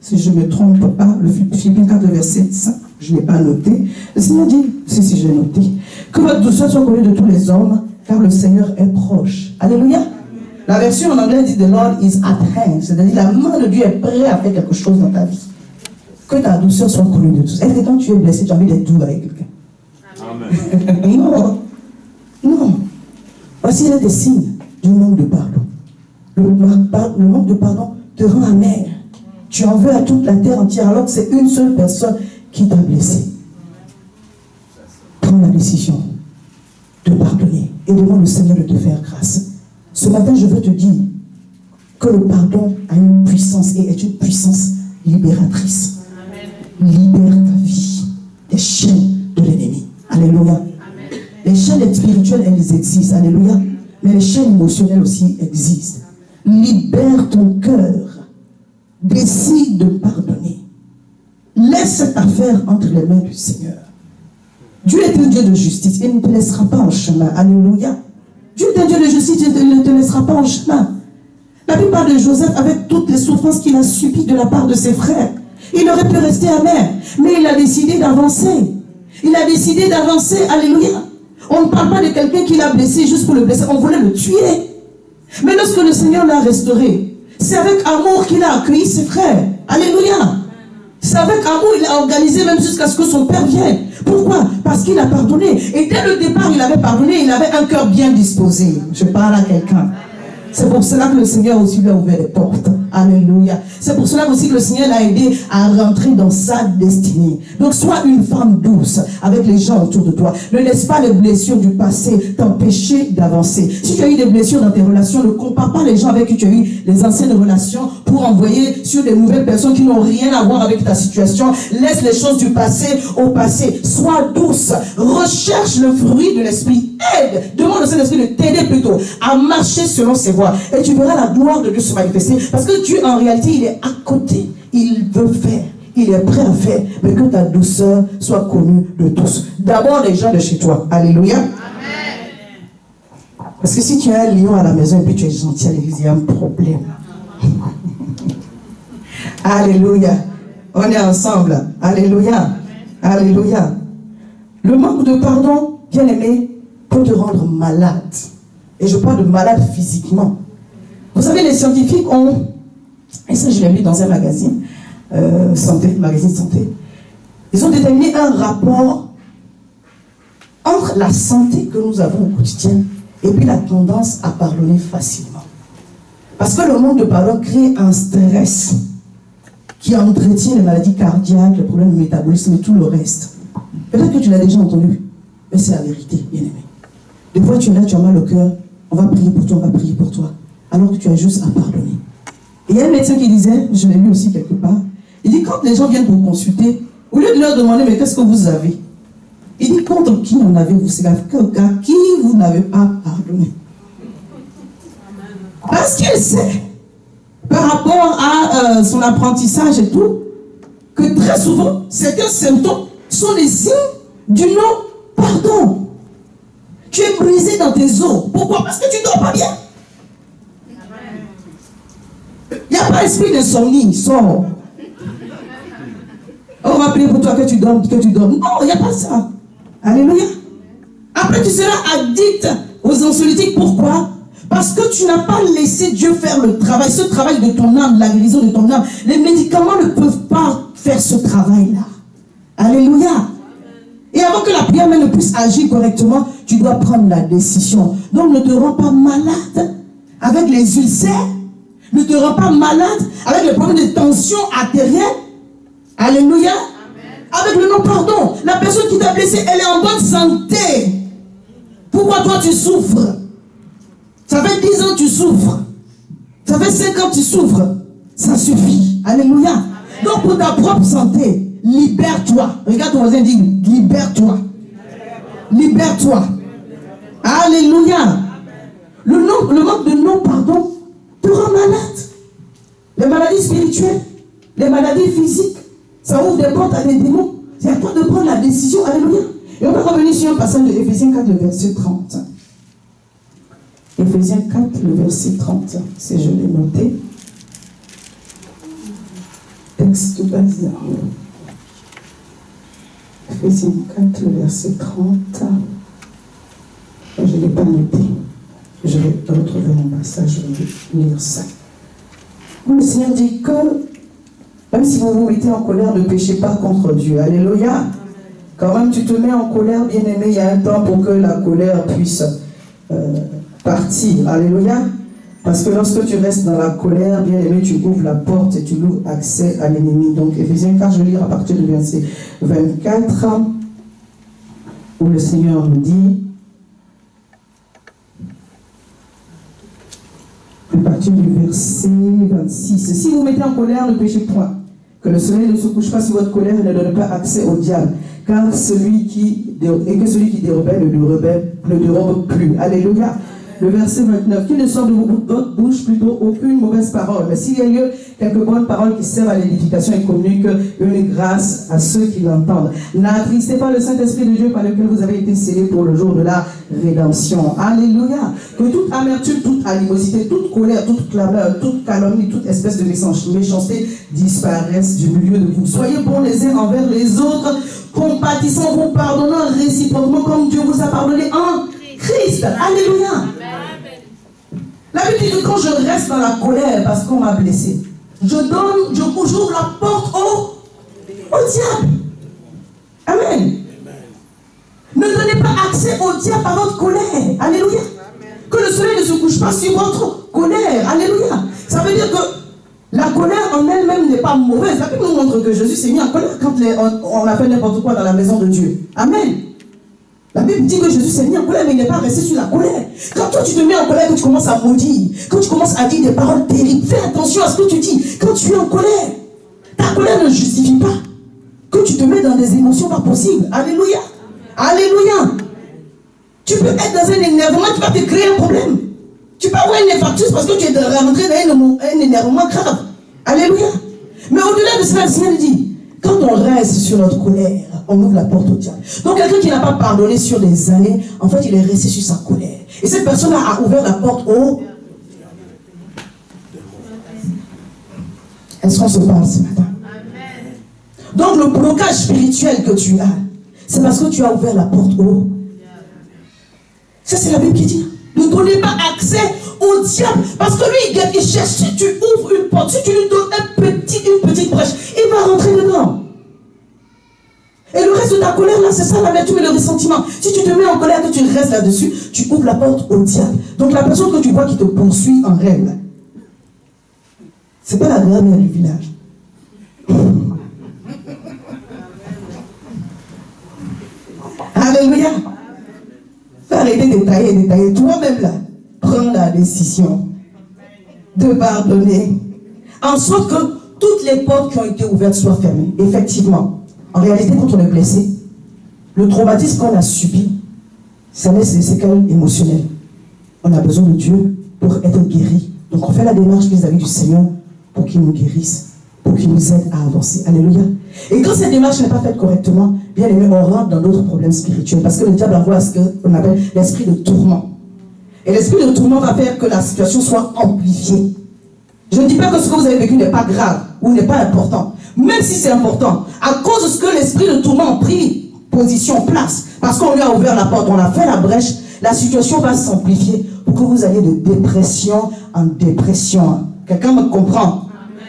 Speaker 1: si je ne me trompe pas, le Philippiens 4, le verset 5, je ne l'ai pas noté. Le Seigneur dit, si j'ai noté, que votre douceur soit connue de tous les hommes, car le Seigneur est proche. Alléluia. La version en anglais dit The Lord is at hand, c'est-à-dire la main de Dieu est prête à faire quelque chose dans ta vie. Que ta douceur soit connue de tous. Est-ce que quand tu es blessé, tu as envie d'être doux avec quelqu'un? Amen. Non. Non. Voici l'un des signes du manque de pardon. Le manque de pardon te rend amer. Tu en veux à toute la terre entière alors que c'est une seule personne qui t'a blessé. Prends la décision de pardonner et demande au Seigneur de te faire grâce. Ce matin, je veux te dire que le pardon a une puissance et est une puissance libératrice. Amen. Libère ta vie des chaînes de l'ennemi. Alléluia. Amen. Les chaînes spirituelles, elles existent. Alléluia. Mais les chaînes émotionnelles aussi existent. Libère ton cœur. Décide de pardonner. Laisse cette affaire entre les mains du Seigneur. Dieu est un Dieu de justice. Il ne te laissera pas en chemin. Alléluia. Dieu est un Dieu de justice. Il ne te laissera pas en chemin. La Bible parle de Joseph avec toutes les souffrances qu'il a subies de la part de ses frères. Il aurait pu rester amer, mais il a décidé d'avancer. Il a décidé d'avancer. Alléluia. On ne parle pas de quelqu'un qui l'a blessé juste pour le blesser. On voulait le tuer. Mais lorsque le Seigneur l'a restauré, c'est avec amour qu'il a accueilli ses frères. Alléluia. C'est avec amour, il a organisé même jusqu'à ce que son père vienne. Pourquoi? Parce qu'il a pardonné. Et dès le départ, il avait pardonné, il avait un cœur bien disposé. Je parle à quelqu'un. C'est pour cela que le Seigneur aussi lui a ouvert les portes. Alléluia. C'est pour cela aussi que le Seigneur l'a aidé à rentrer dans sa destinée. Donc sois une femme douce avec les gens autour de toi. Ne laisse pas les blessures du passé t'empêcher d'avancer. Si tu as eu des blessures dans tes relations, ne compare pas les gens avec qui tu as eu les anciennes relations pour envoyer sur des nouvelles personnes qui n'ont rien à voir avec ta situation. Laisse les choses du passé au passé. Sois douce. Recherche le fruit de l'esprit. Aide. Demande au Saint-Esprit de t'aider plutôt à marcher selon ses voies. Et tu verras la gloire de Dieu se manifester. Parce que Dieu, en réalité, il est à côté. Il veut faire. Il est prêt à faire. Mais que ta douceur soit connue de tous. D'abord, les gens de chez toi. Alléluia. Amen. Parce que si tu as un lion à la maison et puis tu es gentil à l'église, il y a un problème. Alléluia. On est ensemble. Alléluia. Alléluia. Le manque de pardon, bien aimé, peut te rendre malade. Et je parle de malade physiquement. Vous savez, les scientifiques ont, et ça je l'ai lu dans un magazine, magazine santé, ils ont déterminé un rapport entre la santé que nous avons au quotidien et puis la tendance à pardonner facilement. Parce que le manque de pardon crée un stress qui entretient les maladies cardiaques, les problèmes de métabolisme et tout le reste. Peut-être que tu l'as déjà entendu, mais c'est la vérité, bien aimé. Des fois tu es là, tu as mal au cœur, on va prier pour toi, on va prier pour toi, alors que tu as juste à pardonner. Et il y a un médecin qui disait, je l'ai lu aussi quelque part, il dit quand les gens viennent vous consulter, au lieu de leur demander mais qu'est-ce que vous avez, il dit contre qui en avez-vous, c'est à qui vous n'avez pas pardonné. Parce qu'il sait, par rapport à son apprentissage et tout, que très souvent, certains symptômes sont les signes du non-pardon. Tu es brisé dans tes os. Pourquoi? Parce que tu ne dors pas bien. Il n'y a pas esprit d'insomnie. Sors. On va prier pour toi que tu dormes, que tu dormes. Non, il n'y a pas ça. Alléluia. Après, tu seras addict aux anxiolytiques. Pourquoi? Parce que tu n'as pas laissé Dieu faire le travail. Ce travail de ton âme, la guérison de ton âme. Les médicaments ne peuvent pas faire ce travail-là. Alléluia. Et avant que la prière même ne puisse agir correctement, tu dois prendre la décision. Donc ne te rends pas malade avec les ulcères. Ne te rends pas malade avec les problèmes de tension artérielle. Alléluia. Amen. Avec le non-pardon. La personne qui t'a blessé, elle est en bonne santé. Pourquoi toi tu souffres? Ça fait 10 ans que tu souffres. Ça fait 5 ans que tu souffres. Ça suffit. Alléluia. Amen. Donc pour ta propre santé, libère-toi. Regarde ton voisin et dis, libère-toi. Libère-toi. Alléluia. Le manque de non-pardon te rend malade. Les maladies spirituelles, les maladies physiques, ça ouvre des portes à des démons. C'est à toi de prendre la décision. Alléluia. Et on va revenir sur un passage de Éphésiens 4, le verset 30. Éphésiens 4, le verset 30. Si je l'ai noté. Texte de base. Éphésiens 4, le verset 30. Je ne l'ai pas noté. Je vais retrouver mon passage, je vais lire ça. Le Seigneur dit que, même si vous vous mettez en colère, ne péchez pas contre Dieu. Alléluia. Quand même tu te mets en colère, bien-aimé, il y a un temps pour que la colère puisse partir. Alléluia. Parce que lorsque tu restes dans la colère, bien-aimé, tu ouvres la porte et tu ouvres accès à l'ennemi. Donc, Éphésiens 4, je vais lire à partir du verset 24, où le Seigneur nous dit, à partir du verset 26, si vous mettez en colère, ne péchez point. Que le soleil ne se couche pas sur votre colère et ne donne pas accès au diable. Car celui qui dérobe ne dérobe plus. Alléluia. Le verset 29, qu'il ne sorte de votre bouche plutôt aucune mauvaise parole, mais s'il y a lieu, quelques bonnes paroles qui servent à l'édification et communiquent une grâce à ceux qui l'entendent. N'attristez pas le Saint-Esprit de Dieu par lequel vous avez été scellés pour le jour de la rédemption. Alléluia. Que toute amertume, toute animosité, toute colère, toute clameur, toute calomnie, toute espèce de méchanceté disparaissent du milieu de vous. Soyez bons les uns envers les autres, compatissant, vous pardonnant réciproquement comme Dieu vous a pardonné en Christ. Alléluia. La Bible dit que quand je reste dans la colère parce qu'on m'a blessé, j'ouvre la porte au Au diable. Amen. Ne donnez pas accès au diable par votre colère. Alléluia. Que le soleil ne se couche pas sur votre colère. Alléluia. Ça veut dire que la colère en elle-même n'est pas mauvaise. La Bible nous montre que Jésus s'est mis en colère quand on a fait n'importe quoi dans la maison de Dieu. Amen. La Bible dit que Jésus s'est mis en colère, mais il n'est pas resté sur la colère. Quand toi tu te mets en colère, que tu commences à maudire, quand tu commences à dire des paroles terribles, fais attention à ce que tu dis. Quand tu es en colère, ta colère ne justifie pas que tu te mets dans des émotions pas possibles. Alléluia. Alléluia. Tu peux être dans un énervement qui va te créer un problème. Tu peux avoir une infarctus parce que tu es rentré dans un énervement grave. Alléluia. Mais au-delà de cela, le Seigneur dit, quand on reste sur notre colère, on ouvre la porte au diable. Donc quelqu'un qui n'a pas pardonné sur des années, en fait, il est resté sur sa colère. Et cette personne-là a ouvert la porte au... Est-ce qu'on se parle ce matin? Donc le blocage spirituel que tu as, c'est parce que tu as ouvert la porte au... Ça c'est la Bible qui dit. Ne donnez pas accès au diable. Parce que lui, il cherche. Si tu ouvres une porte, si tu lui donnes une petite brèche, il va rentrer dedans. Et le reste de ta colère là, c'est ça l'amertume et le ressentiment. Si tu te mets en colère, que tu restes là-dessus, tu ouvres la porte au diable. Donc la personne que tu vois qui te poursuit en rêve, c'est pas la grand-mère du village. Alléluia. Faut arrêter de détailler. Toi-même là, prends la décision de pardonner. En sorte que toutes les portes qui ont été ouvertes soient fermées. Effectivement, en réalité, quand on est blessé, le traumatisme qu'on a subi, ça laisse des séquelles émotionnelles. On a besoin de Dieu pour être guéri. Donc on fait la démarche vis-à-vis du Seigneur pour qu'il nous guérisse, pour qu'il nous aide à avancer. Alléluia. Et quand cette démarche n'est pas faite correctement, bien aimé, on rentre dans d'autres problèmes spirituels. Parce que le diable envoie ce qu'on appelle l'esprit de tourment. Et l'esprit de tourment va faire que la situation soit amplifiée. Je ne dis pas que ce que vous avez vécu n'est pas grave ou n'est pas important. Même si c'est important, à cause de ce que l'esprit de tourment a pris position, place, parce qu'on lui a ouvert la porte, on a fait la brèche, la situation va s'amplifier pour que vous ayez de dépression en dépression. Quelqu'un me comprend?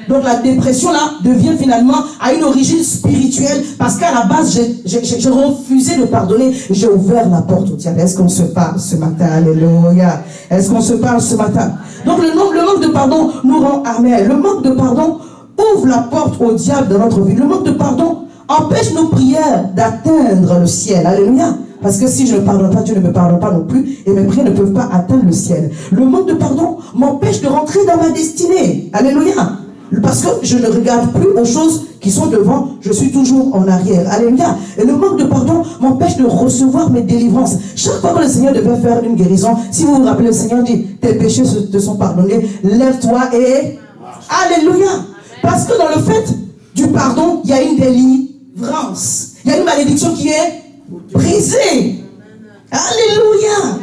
Speaker 1: Donc la dépression là devient finalement à une origine spirituelle parce qu'à la base j'ai refusé de pardonner, j'ai ouvert la porte au diable. Est-ce qu'on se parle ce matin? Alléluia. Est-ce qu'on se parle ce matin? Donc le manque de pardon nous rend amer. Le manque de pardon ouvre la porte au diable dans notre vie. Le manque de pardon empêche nos prières d'atteindre le ciel. Alléluia. Parce que si je ne pardonne pas, Dieu ne me pardonne pas non plus et mes prières ne peuvent pas atteindre le ciel. Le manque de pardon m'empêche de rentrer dans ma destinée. Alléluia. Parce que je ne regarde plus aux choses qui sont devant, je suis toujours en arrière. Alléluia. Et le manque de pardon m'empêche de recevoir mes délivrances. Chaque fois que le Seigneur devait faire une guérison, si vous vous rappelez, le Seigneur dit, tes péchés te sont pardonnés, lève-toi et... Alléluia. Parce que dans le fait du pardon, il y a une délivrance. Il y a une malédiction qui est brisée. Alléluia.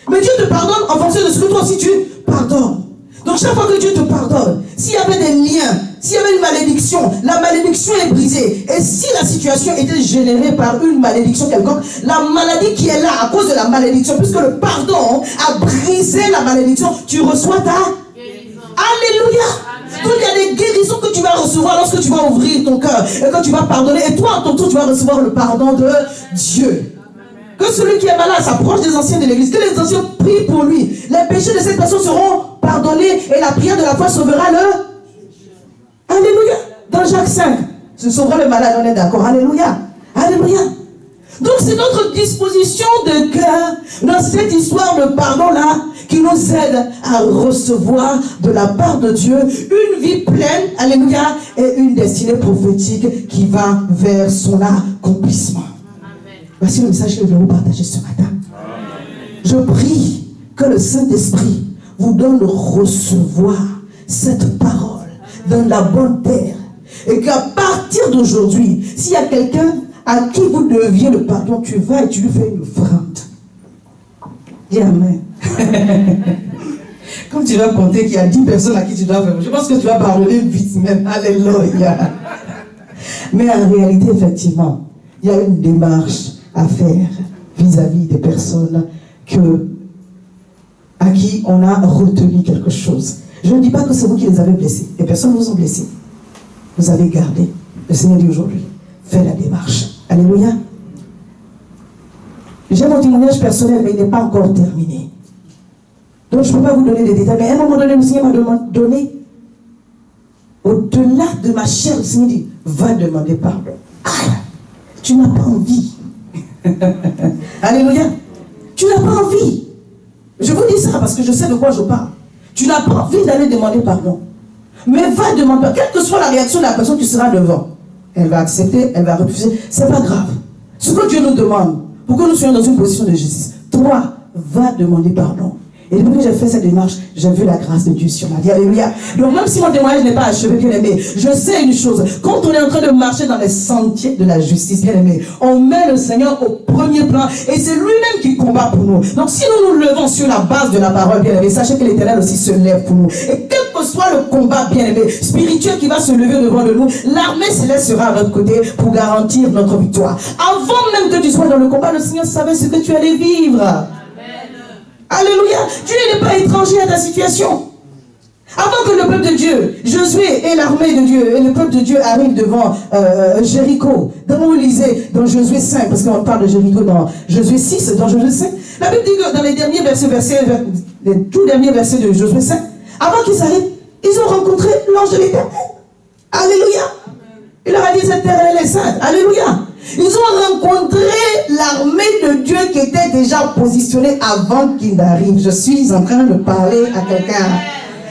Speaker 1: Mais Dieu te pardonne en fonction de ce que toi aussi tu pardonnes. Donc chaque fois que Dieu te pardonne, s'il y avait des liens, s'il y avait une malédiction, la malédiction est brisée. Et si la situation était générée par une malédiction quelconque, la maladie qui est là à cause de la malédiction, puisque le pardon a brisé la malédiction, tu reçois ta guérison. Alléluia. Donc il y a des guérisons que tu vas recevoir lorsque tu vas ouvrir ton cœur et que tu vas pardonner. Et toi, en ton tour, tu vas recevoir le pardon de Dieu. Que celui qui est malade s'approche des anciens de l'église, que les anciens prient pour lui. Les péchés de cette personne seront pardonnés et la prière de la foi sauvera le... Alléluia. Dans Jacques 5, ce sauvera le malade, on est d'accord. Alléluia. Alléluia. Donc c'est notre disposition de cœur dans cette histoire de pardon-là qui nous aide à recevoir de la part de Dieu une vie pleine, alléluia, et une destinée prophétique qui va vers son accomplissement. Voici le message que je vais vous partager ce matin. Je prie que le Saint-Esprit vous donne de recevoir cette parole dans la bonne terre. Et qu'à partir d'aujourd'hui, s'il y a quelqu'un à qui vous deviez le pardon, tu vas et tu lui fais une offrande. Dis Amen. Quand tu vas compter qu'il y a 10 personnes à qui tu dois faire, je pense que tu vas pardonner vite même. Alléluia. Mais en réalité, effectivement, il y a une démarche à faire vis-à-vis des personnes à qui on a retenu quelque chose. Je ne dis pas que c'est vous qui les avez blessés. Les personnes vous ont blessés. Vous avez gardé. Le Seigneur dit aujourd'hui, fais la démarche. Alléluia. J'ai mon témoignage personnel, mais il n'est pas encore terminé. Donc je ne peux pas vous donner des détails. Mais à un moment donné, le Seigneur m'a donné, au-delà de ma chair, le Seigneur dit, va demander pardon. Ah, tu n'as pas envie. Alléluia. Tu n'as pas envie. Je vous dis ça parce que je sais de quoi je parle. Tu n'as pas envie d'aller demander pardon. Mais va demander pardon. Quelle que soit la réaction de la personne qui sera devant. Elle va accepter, elle va refuser. C'est pas grave. Ce que Dieu nous demande, pour que nous soyons dans une position de justice, toi, va demander pardon. Et depuis que j'ai fait cette démarche, j'ai vu la grâce de Dieu sur ma vie. Alléluia. Donc même si mon témoignage n'est pas achevé, bien aimé, je sais une chose. Quand on est en train de marcher dans les sentiers de la justice, bien aimé, on met le Seigneur au premier plan et c'est lui-même qui combat pour nous. Donc si nous nous levons sur la base de la parole, bien aimé, sachez que l'Éternel aussi se lève pour nous. Et quel que soit le combat, bien aimé, spirituel qui va se lever devant de nous, l'armée céleste sera à notre côté pour garantir notre victoire. Avant même que tu sois dans le combat, le Seigneur savait ce que tu allais vivre. Alléluia. Dieu n'est pas étranger à ta situation. Avant que le peuple de Dieu, Josué et l'armée de Dieu, et le peuple de Dieu arrivent devant Jéricho, dans vous lisez dans Josué 5, parce qu'on parle de Jéricho dans Josué 6, dans Josué 5, la Bible dit que dans les derniers les tout derniers versets de Josué 5, avant qu'ils arrivent, ils ont rencontré l'ange de l'Éternel. Alléluia. Il leur a dit, cette terre, elle est sainte. Alléluia. Ils ont rencontré l'armée de Dieu qui était déjà positionnée avant qu'il n'arrive. Je suis en train de parler à quelqu'un.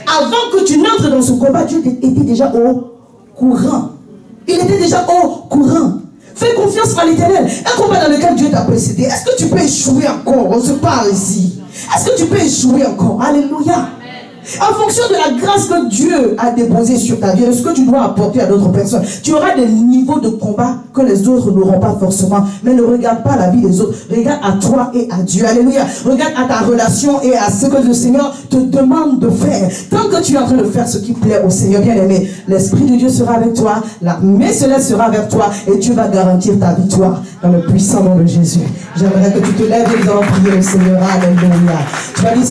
Speaker 1: Avant que tu n'entres dans ce combat, Dieu était déjà au courant. Il était déjà au courant. Fais confiance à l'Éternel. Un combat dans lequel Dieu t'a précédé. Est-ce que tu peux échouer encore? On se parle ici. Est-ce que tu peux échouer encore? Alléluia. En fonction de la grâce que Dieu a déposée sur ta vie, de ce que tu dois apporter à d'autres personnes, tu auras des niveaux de combat que les autres n'auront pas forcément. Mais ne regarde pas la vie des autres. Regarde à toi et à Dieu. Alléluia. Regarde à ta relation et à ce que le Seigneur te demande de faire. Tant que tu es en train de faire ce qui plaît au Seigneur, bien aimé, l'Esprit de Dieu sera avec toi, l'armée céleste sera avec toi et Dieu va garantir ta victoire dans le puissant nom de Jésus. J'aimerais que tu te lèves et nous allons prier le Seigneur. Alléluia. Tu vas dire